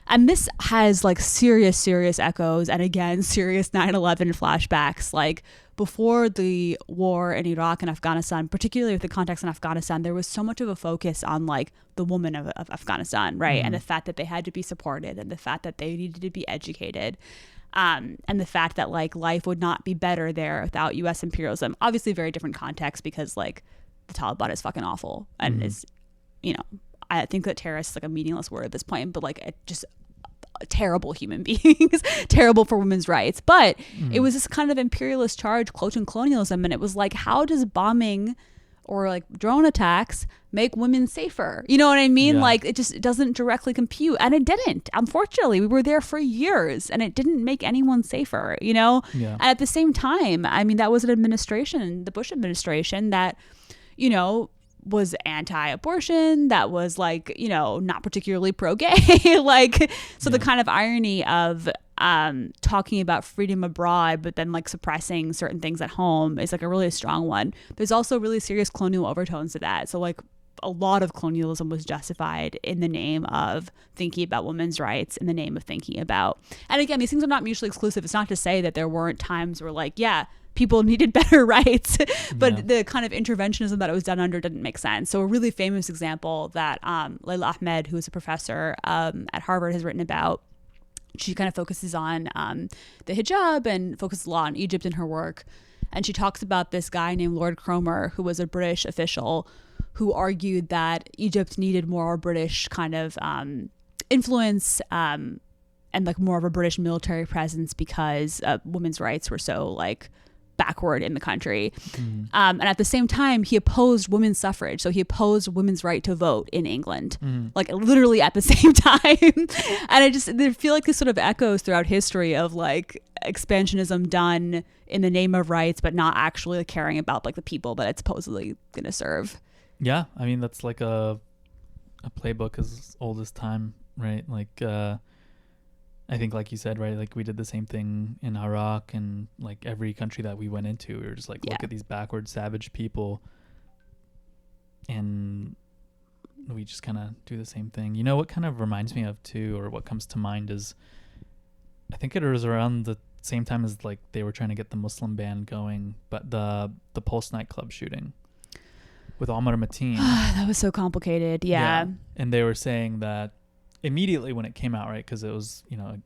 and this has like serious echoes, and again, serious 9/11 flashbacks. Like before the war in Iraq and Afghanistan, particularly with the context in Afghanistan, there was so much of a focus on like the woman of Afghanistan, right? And the fact that they had to be supported, and the fact that they needed to be educated, and the fact that like life would not be better there without U.S. imperialism. Obviously, very different context, because like the Taliban is fucking awful and is, you know, I think that terrorist is like a meaningless word at this point, but like it just terrible human beings, terrible for women's rights. But it was this kind of imperialist charge, cloaked in colonialism, and it was like, how does bombing or like drone attacks make women safer? You know what I mean? Like it doesn't directly compute, and it didn't. Unfortunately, we were there for years, and it didn't make anyone safer. You know, and at the same time, I mean, that was an administration, the Bush administration, that, you know, was anti-abortion, that was like, you know, not particularly pro-gay. Like, so the kind of irony of talking about freedom abroad but then like suppressing certain things at home is like a really strong one. There's also really serious colonial overtones to that. So like a lot of colonialism was justified in the name of thinking about women's rights, in the name of thinking about, and again, these things are not mutually exclusive. It's not to say that there weren't times where like, yeah, people needed better rights, but the kind of interventionism that it was done under didn't make sense. So a really famous example that Layla Ahmed, who is a professor at Harvard, has written about, she kind of focuses on the hijab and focuses a lot on Egypt in her work. And she talks about this guy named Lord Cromer, who was a British official, who argued that Egypt needed more British kind of influence and like more of a British military presence because women's rights were so like backward in the country. And at the same time, he opposed women's suffrage. So he opposed women's right to vote in England, like literally at the same time. And I feel like this sort of echoes throughout history of like expansionism done in the name of rights, but not actually like, caring about like the people that it's supposedly going to serve. Yeah. I mean, that's like a playbook as old as time, right? Like, I think, like you said, right, like we did the same thing in Iraq, and like every country that we went into, we were just like, look at these backward, savage people, and we just kind of do the same thing. You know what kind of reminds me of too, or what comes to mind is, I think it was around the same time as like they were trying to get the Muslim ban going, but the Pulse nightclub shooting with Omar Mateen. That was so complicated. Yeah. And they were saying that immediately when it came out, right, because it was, you know,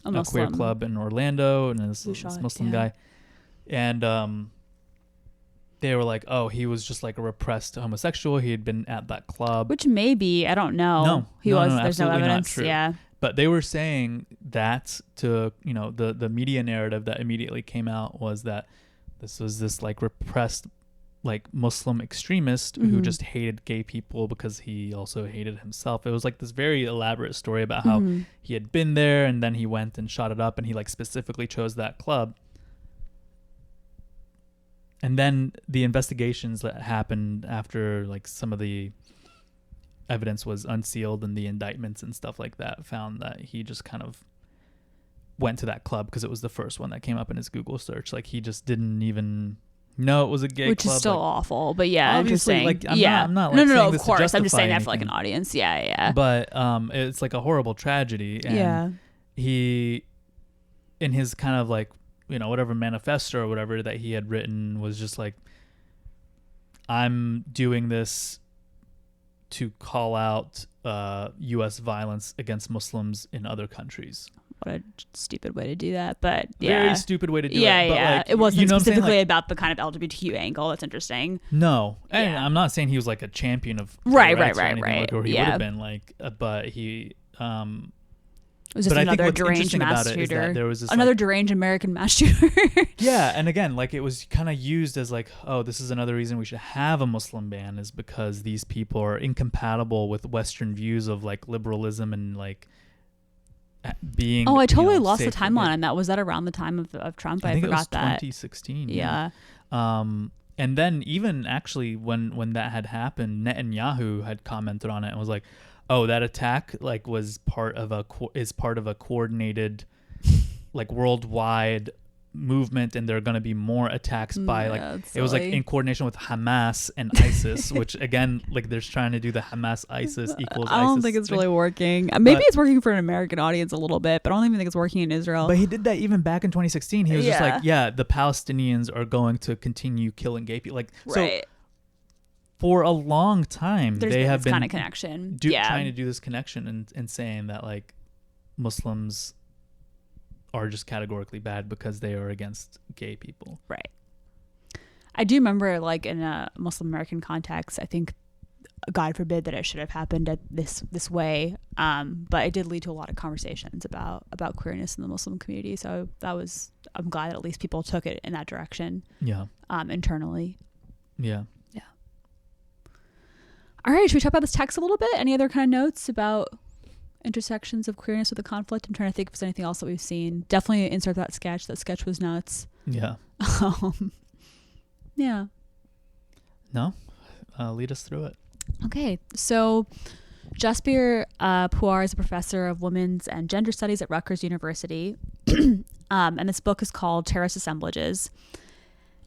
a queer club in Orlando, and this Muslim guy, and they were like, oh, he was just like a repressed homosexual, he had been at that club, which maybe, I don't know. No, there's no evidence. Yeah, but they were saying that to, you know, the media narrative that immediately came out was that this was this like repressed like Muslim extremist who just hated gay people because he also hated himself. It was like this very elaborate story about how he had been there, and then he went and shot it up, and he like specifically chose that club. And then the investigations that happened after like some of the evidence was unsealed and the indictments and stuff like that found that he just kind of went to that club because it was the first one that came up in his Google search. Like he just didn't even know it was a gay which club. Is still like, awful, but yeah, obviously, interesting. like I'm not like, no, of course, I'm just saying that for like an audience. Yeah. But it's like a horrible tragedy, and he, in his kind of like, you know, whatever manifesto or whatever that he had written, was just like, I'm doing this to call out U.S. violence against Muslims in other countries. What a stupid way to do that, but very stupid way to do it. Yeah, but like, it wasn't specifically like, about the kind of LGBTQ angle. That's interesting. No, and I'm not saying he was like a champion of right, like, or he would have been like, but he it was just another deranged mass shooter. There was this, another deranged American mass shooter. Yeah, and again, like it was kind of used as like, oh, this is another reason we should have a Muslim ban, is because these people are incompatible with Western views of like liberalism and like being. Oh, I totally lost the timeline on that. Was that around the time of Trump? I forgot it was that. 2016. Yeah. And then even actually when that had happened, Netanyahu had commented on it and was like, oh, that attack like was part of a coordinated like worldwide movement, and there are going to be more attacks by it was like silly. in coordination with Hamas and ISIS, which again, like they're trying to do the Hamas ISIS equals I don't ISIS think it's thing. really working. Maybe it's working for an American audience a little bit, but I don't even think it's working in Israel. But he did that even back in 2016. He was just Yeah. like, yeah, the Palestinians are going to continue killing gay people. Like, Right. so for a long time, There's they been have this been kind of connection. trying to do this connection and saying that like Muslims are just categorically bad because they are against gay people. Right. I do remember, like, in a Muslim American context, I think, God forbid that it should have happened at this way, but it did lead to a lot of conversations about queerness in the Muslim community. So I'm glad that at least people took it in that direction. Yeah. Internally. Yeah. Yeah. All right, should we talk about this text a little bit? Any other kind of notes about intersections of queerness with the conflict? I'm trying to think if there's anything else that we've seen. Definitely insert that sketch. That sketch was nuts. Yeah. Yeah. No? Lead us through it. Okay, so Jasbir Puar is a professor of women's and gender studies at Rutgers University, and this book is called Terrorist Assemblages.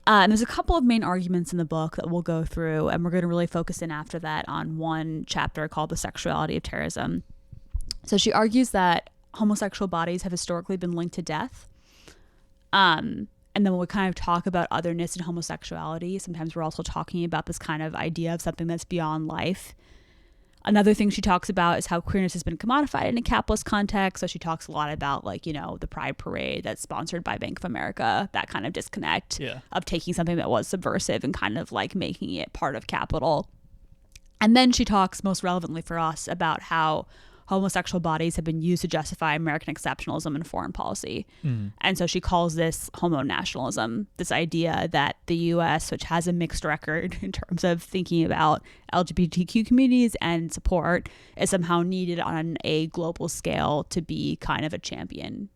And there's a couple of main arguments in the book that we'll go through, and we're going to really focus in after that on one chapter called The Sexuality of Terrorism. So she argues that homosexual bodies have historically been linked to death. And then when we kind of talk about otherness and homosexuality, sometimes we're also talking about this kind of idea of something that's beyond life. Another thing she talks about is how queerness has been commodified in a capitalist context. So she talks a lot about, like, you know, the Pride Parade that's sponsored by Bank of America, that kind of disconnect of taking something that was subversive and kind of like making it part of capital. And then she talks most relevantly for us about how homosexual bodies have been used to justify American exceptionalism in foreign policy. And so she calls this homo-nationalism, this idea that the U.S., which has a mixed record in terms of thinking about LGBTQ communities and support, is somehow needed on a global scale to be kind of a champion.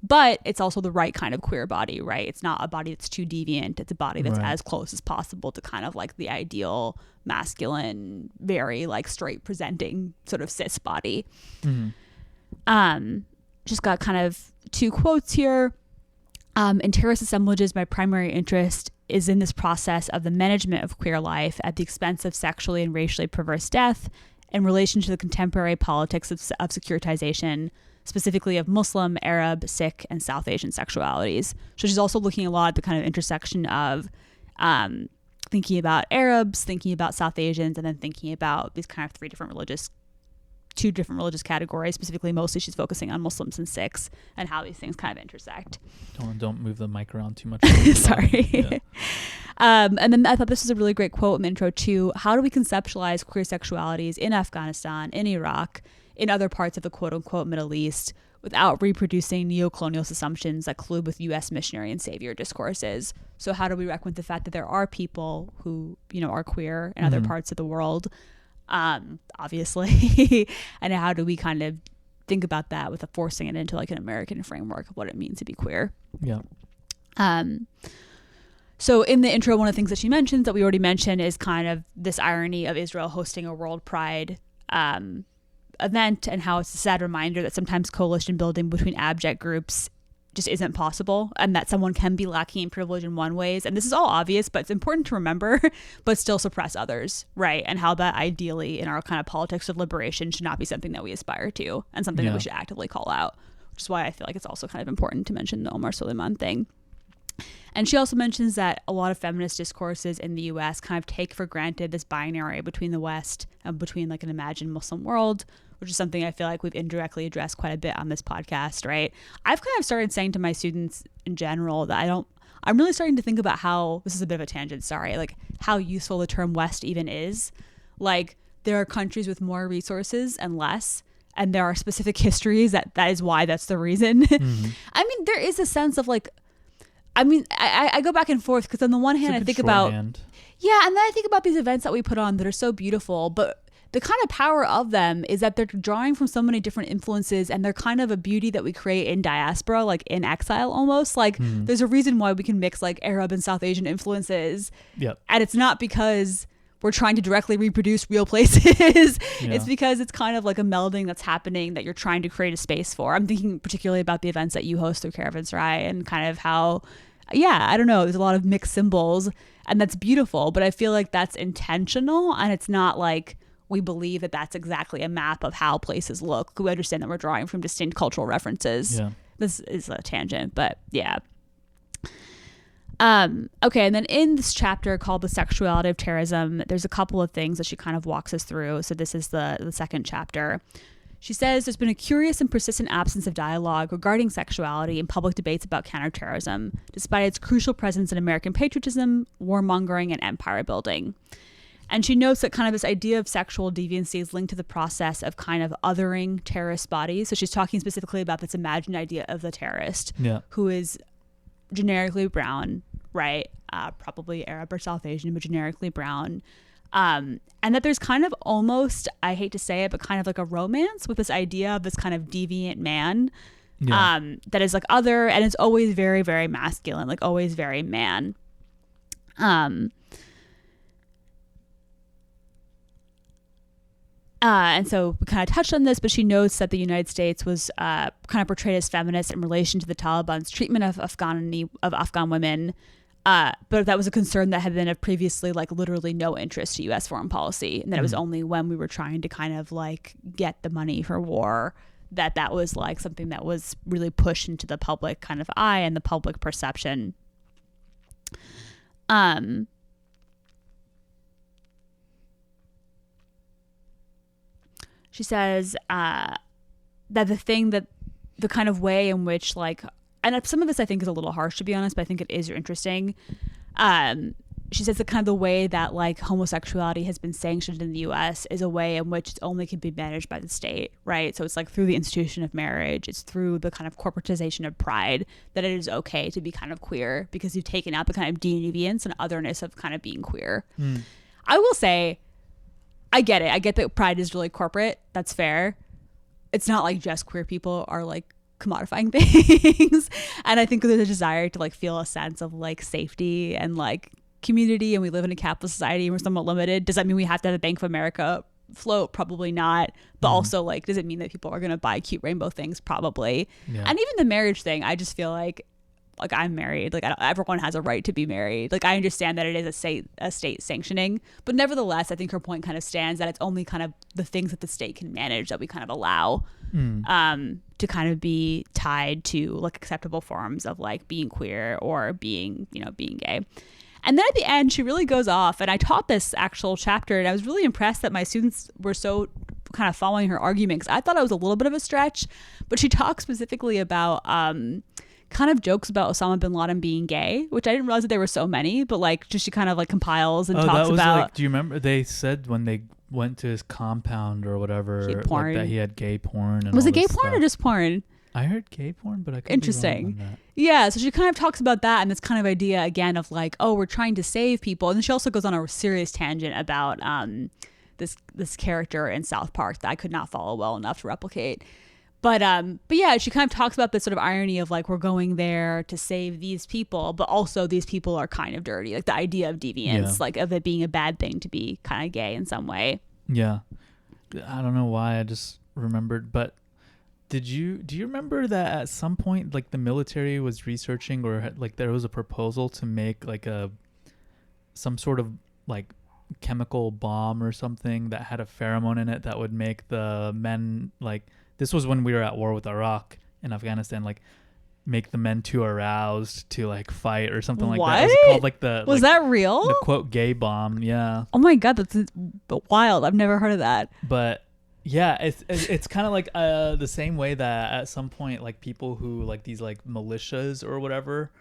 But it's also the right kind of queer body, right? It's not a body that's too deviant. It's a body that's as close as possible to kind of like the ideal masculine, very like straight presenting sort of cis body. Just got kind of two quotes here. In terrorist assemblages, my primary interest is in this process of the management of queer life at the expense of sexually and racially perverse death in relation to the contemporary politics of securitization, specifically of Muslim, Arab, Sikh, and South Asian sexualities. So she's also looking a lot at the kind of intersection of thinking about Arabs, thinking about South Asians, and then thinking about these kind of two different religious categories. Specifically, mostly she's focusing on Muslims and Sikhs and how these things kind of intersect. Don't move the mic around too much. Sorry. Yeah. And then I thought this was a really great quote in the intro too. How do we conceptualize queer sexualities in Afghanistan, in Iraq, in other parts of the quote-unquote Middle East without reproducing neocolonialist assumptions that collude with U.S. missionary and savior discourses? So how do we reckon with the fact that there are people who, you know, are queer in other parts of the world, obviously, and how do we kind of think about that with forcing it into like an American framework of what it means to be queer? Yeah. So in the intro, one of the things that she mentions that we already mentioned is kind of this irony of Israel hosting a World Pride event, and how it's a sad reminder that sometimes coalition building between abject groups just isn't possible, and that someone can be lacking in privilege in one ways, and this is all obvious, but it's important to remember, but still suppress others, right? And how that ideally in our kind of politics of liberation should not be something that we aspire to, and something that we should actively call out, which is why I feel like it's also kind of important to mention the Omar Suleiman thing. And she also mentions that a lot of feminist discourses in the U.S. kind of take for granted this binary between the West and between like an imagined Muslim world, which is something I feel like we've indirectly addressed quite a bit on this podcast, right? I've kind of started saying to my students in general that I'm really starting to think about how, this is a bit of a tangent, sorry, like how useful the term West even is. Like there are countries with more resources and less, and there are specific histories that is why that's the reason. I mean, there is a sense of like, I go back and forth because on the one hand I think about, and then I think about these events that we put on that are so beautiful, but the kind of power of them is that they're drawing from so many different influences, and they're kind of a beauty that we create in diaspora, like in exile almost. Like there's a reason why we can mix like Arab and South Asian influences. Yep. And it's not because we're trying to directly reproduce real places. Yeah. It's because it's kind of like a melding that's happening that you're trying to create a space for. I'm thinking particularly about the events that you host through Caravanserai and kind of how, I don't know, there's a lot of mixed symbols, and that's beautiful, but I feel like that's intentional, and it's not like we believe that that's exactly a map of how places look. We understand that we're drawing from distinct cultural references. Yeah. This is a tangent, but yeah. Okay, and then in this chapter called The Sexuality of Terrorism, there's a couple of things that she kind of walks us through. So this is the second chapter. She says there's been a curious and persistent absence of dialogue regarding sexuality in public debates about counterterrorism, despite its crucial presence in American patriotism, warmongering, and empire building. And she notes that kind of this idea of sexual deviancy is linked to the process of kind of othering terrorist bodies. So she's talking specifically about this imagined idea of the terrorist, who is generically brown, right? Probably Arab or South Asian, but generically brown. And that there's kind of almost, I hate to say it, but kind of like a romance with this idea of this kind of deviant man that is like other, and it's always very, very masculine, like always very man. And so we kind of touched on this, but she notes that the United States was kind of portrayed as feminist in relation to the Taliban's treatment of Afghan women. But that was a concern that had been of previously like literally no interest to U.S. foreign policy. And that it was only when we were trying to kind of like get the money for war that was like something that was really pushed into the public kind of eye and the public perception. She says that the kind of way in which like, and some of this I think is a little harsh to be honest, but I think it is interesting. She says that kind of the way that like homosexuality has been sanctioned in the U.S. is a way in which it only can be managed by the state, right? So it's like through the institution of marriage, it's through the kind of corporatization of pride that it is okay to be kind of queer because you've taken out the kind of deviance and otherness of kind of being queer. I will say, I get it. I get that pride is really corporate. That's fair. It's not like just queer people are like commodifying things. And I think there's a desire to like feel a sense of like safety and like community, and we live in a capitalist society and we're somewhat limited. Does that mean we have to have a Bank of America float? Probably not. But also like, does it mean that people are going to buy cute rainbow things? Probably. Yeah. And even the marriage thing, I just feel like I'm married. Like everyone has a right to be married. Like I understand that it is a state sanctioning, but nevertheless, I think her point kind of stands that it's only kind of the things that the state can manage that we kind of allow to kind of be tied to like acceptable forms of like being queer or being gay. And then at the end, she really goes off, and I taught this actual chapter, and I was really impressed that my students were so kind of following her argument, because I thought it was a little bit of a stretch, but she talks specifically about kind of jokes about Osama bin Laden being gay, which I didn't realize that there were so many, but like just she kind of like compiles and talks about. Like, do you remember they said when they went to his compound or whatever, like that he had gay porn? And was it gay porn stuff. Or just porn? I heard gay porn, but I couldn't Interesting. be wrong on that. Yeah, so she kind of talks about that and this kind of idea again of like, oh, we're trying to save people, and then she also goes on a serious tangent about this character in South Park that I could not follow well enough to replicate. But yeah, she kind of talks about this sort of irony of like we're going there to save these people, but also these people are kind of dirty. Like the idea of deviance, like of it being a bad thing to be kind of gay in some way. Yeah, I don't know why I just remembered, but do you remember that at some point like the military was researching or like there was a proposal to make like some sort of like chemical bomb or something that had a pheromone in it that would make the men like. This was when we were at war with Iraq and Afghanistan, like make the men too aroused to like fight or something like that. It was called like Was that real? The quote gay bomb. Yeah. Oh my God, that's wild. I've never heard of that. But yeah, it's kind of like the same way that at some point like people who like these like militias or whatever,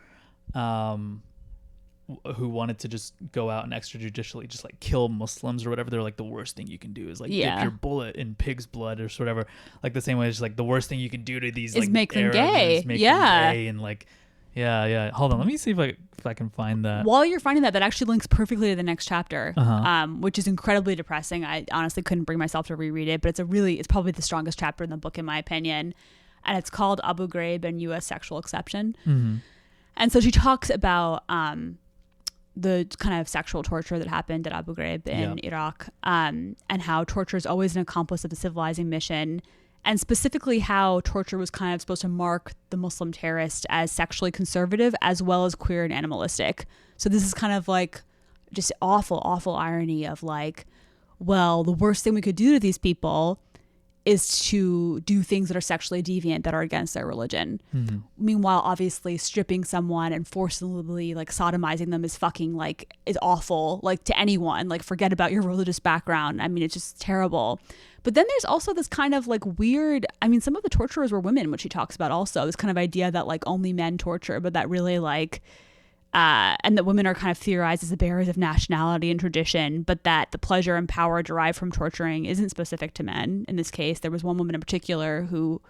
who wanted to just go out and extrajudicially just like kill Muslims or whatever, they're like the worst thing you can do is like dip your bullet in pig's blood or whatever. Like the same way it's just like the worst thing you can do to these is like make them Arabs gay. Is make them gay and like yeah. Hold on, let me see if I can find that. While you're finding that actually links perfectly to the next chapter, which is incredibly depressing. I honestly couldn't bring myself to reread it, but it's probably the strongest chapter in the book in my opinion, and it's called Abu Ghraib and U.S. Sexual Exception. And so she talks about the kind of sexual torture that happened at Abu Ghraib in Iraq, and how torture is always an accomplice of the civilizing mission, and specifically how torture was kind of supposed to mark the Muslim terrorist as sexually conservative as well as queer and animalistic. So this is kind of like just awful irony of like, well, the worst thing we could do to these people is to do things that are sexually deviant that are against their religion. Mm-hmm. Meanwhile, obviously stripping someone and forcibly like sodomizing them is fucking like is awful, like to anyone. Like forget about your religious background. I mean, it's just terrible. But then there's also this kind of like weird, I mean, some of the torturers were women, which he talks about also, this kind of idea that like only men torture, but that really like and that women are kind of theorized as the bearers of nationality and tradition, but that the pleasure and power derived from torturing isn't specific to men. In this case, there was one woman in particular who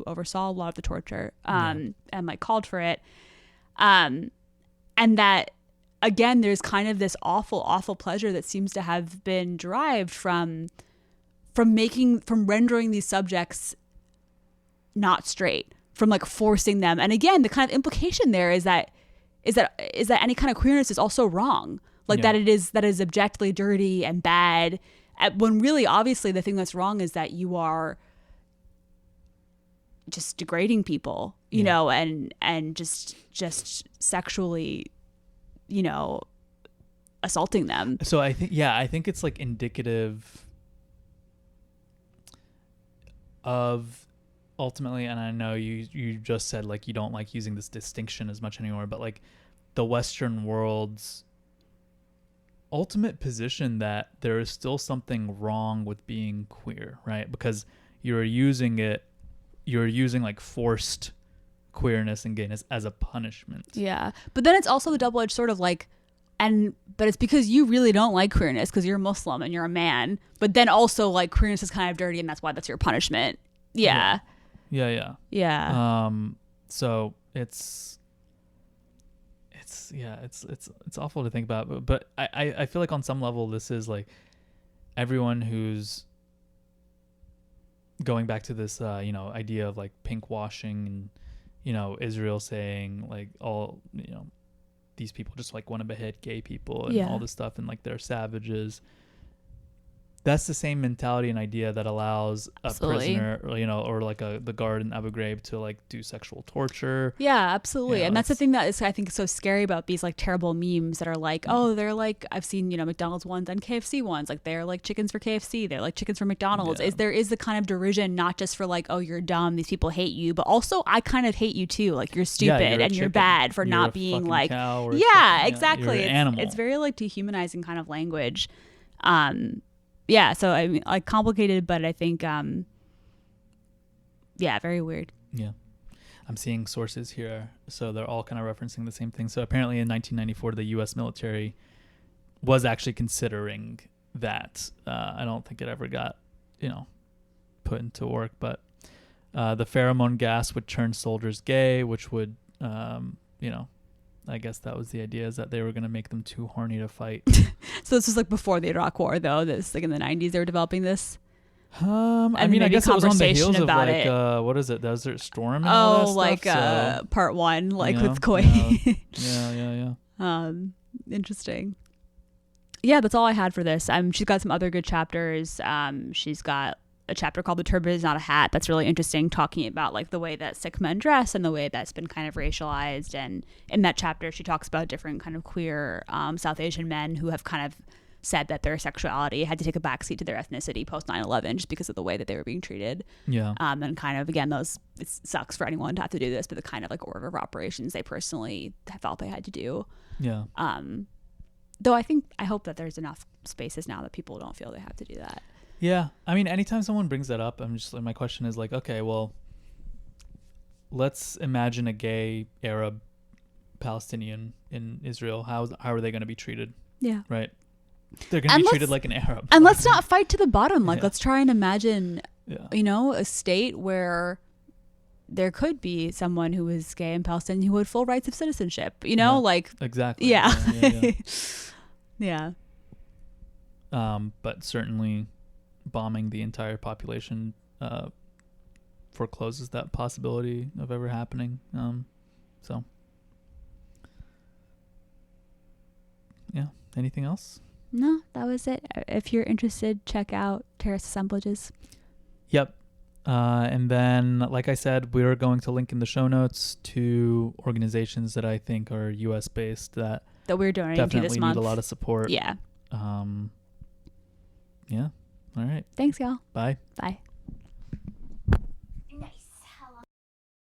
oversaw a lot of the torture and like called for it. And that, again, there's kind of this awful pleasure that seems to have been derived from rendering these subjects not straight, from like forcing them. And again, the kind of implication there is that any kind of queerness is also wrong, like that is objectively dirty and bad, when really obviously the thing that's wrong is that you are just degrading people, you know, and just sexually, you know, assaulting them. So I think it's like indicative of ultimately, and I know you just said like you don't like using this distinction as much anymore, but like the Western world's ultimate position that there is still something wrong with being queer, right? Because you're using like forced queerness and gayness as a punishment. Yeah, but then it's also the double-edged sword of like, but it's because you really don't like queerness because you're Muslim and you're a man, but then also like queerness is kind of dirty and that's why that's your punishment. Yeah. So it's awful to think about, but I feel like on some level this is like everyone who's going back to this idea of like pinkwashing and Israel saying like all these people just like want to behead gay people and all this stuff and like they're savages. That's the same mentality and idea that allows a prisoner, or like the guard in Abu Ghraib to like do sexual torture. Yeah, absolutely. And that's the thing that is, I think, so scary about these like terrible memes that are like, oh, they're like, I've seen, McDonald's ones and KFC ones. Like they're like chickens for KFC. They're like chickens for McDonald's. Yeah. There is the kind of derision, not just for like, oh, you're dumb, these people hate you, but also I kind of hate you too. Like you're stupid and you're bad for not being like, exactly. You're an animal. It's very like dehumanizing kind of language. Yeah, so I mean, like complicated, but I think, very weird. Yeah, I'm seeing sources here, so they're all kind of referencing the same thing. So apparently, in 1994, the U.S. military was actually considering that. I don't think it ever got, put into work, but the pheromone gas would turn soldiers gay, which would, I guess that was the idea, is that they were going to make them too horny to fight. So this was like before the Iraq War, though. This like in the 90s they were developing this. I mean, I guess it was on the heels of like what is it, Desert Storm? And all that like stuff, so, part one, like with Kuwait. Yeah. Interesting. Yeah, that's all I had for this. She's got some other good chapters. She's got a chapter called "The Turban Is Not a Hat" that's really interesting, talking about like the way that Sikh men dress and the way that's been kind of racialized. And in that chapter she talks about different kind of queer South Asian men who have kind of said that their sexuality had to take a backseat to their ethnicity post 9/11 just because of the way that they were being treated. And kind of, again, it sucks for anyone to have to do this, but the kind of like order of operations they personally felt they had to do. Though I hope that there's enough spaces now that people don't feel they have to do that. Yeah, I mean, anytime someone brings that up, I'm just like, my question is like, okay, well, let's imagine a gay Arab Palestinian in Israel. How are they going to be treated? Yeah, right. They're going to be treated like an Arab. And let's not fight to the bottom. Like, let's try and imagine, a state where there could be someone who is gay in Palestine who had full rights of citizenship. Like exactly. Yeah. But certainly bombing the entire population forecloses that possibility of ever happening. So Anything else? No, that was it. If you're interested, check out Terrorist Assemblages. Yep. And then, like I said, we're going to link in the show notes to organizations that I think are U.S. based that we're donating to this definitely month. need a lot of support. Yeah. Yeah. All right. Thanks, y'all. Bye. Bye.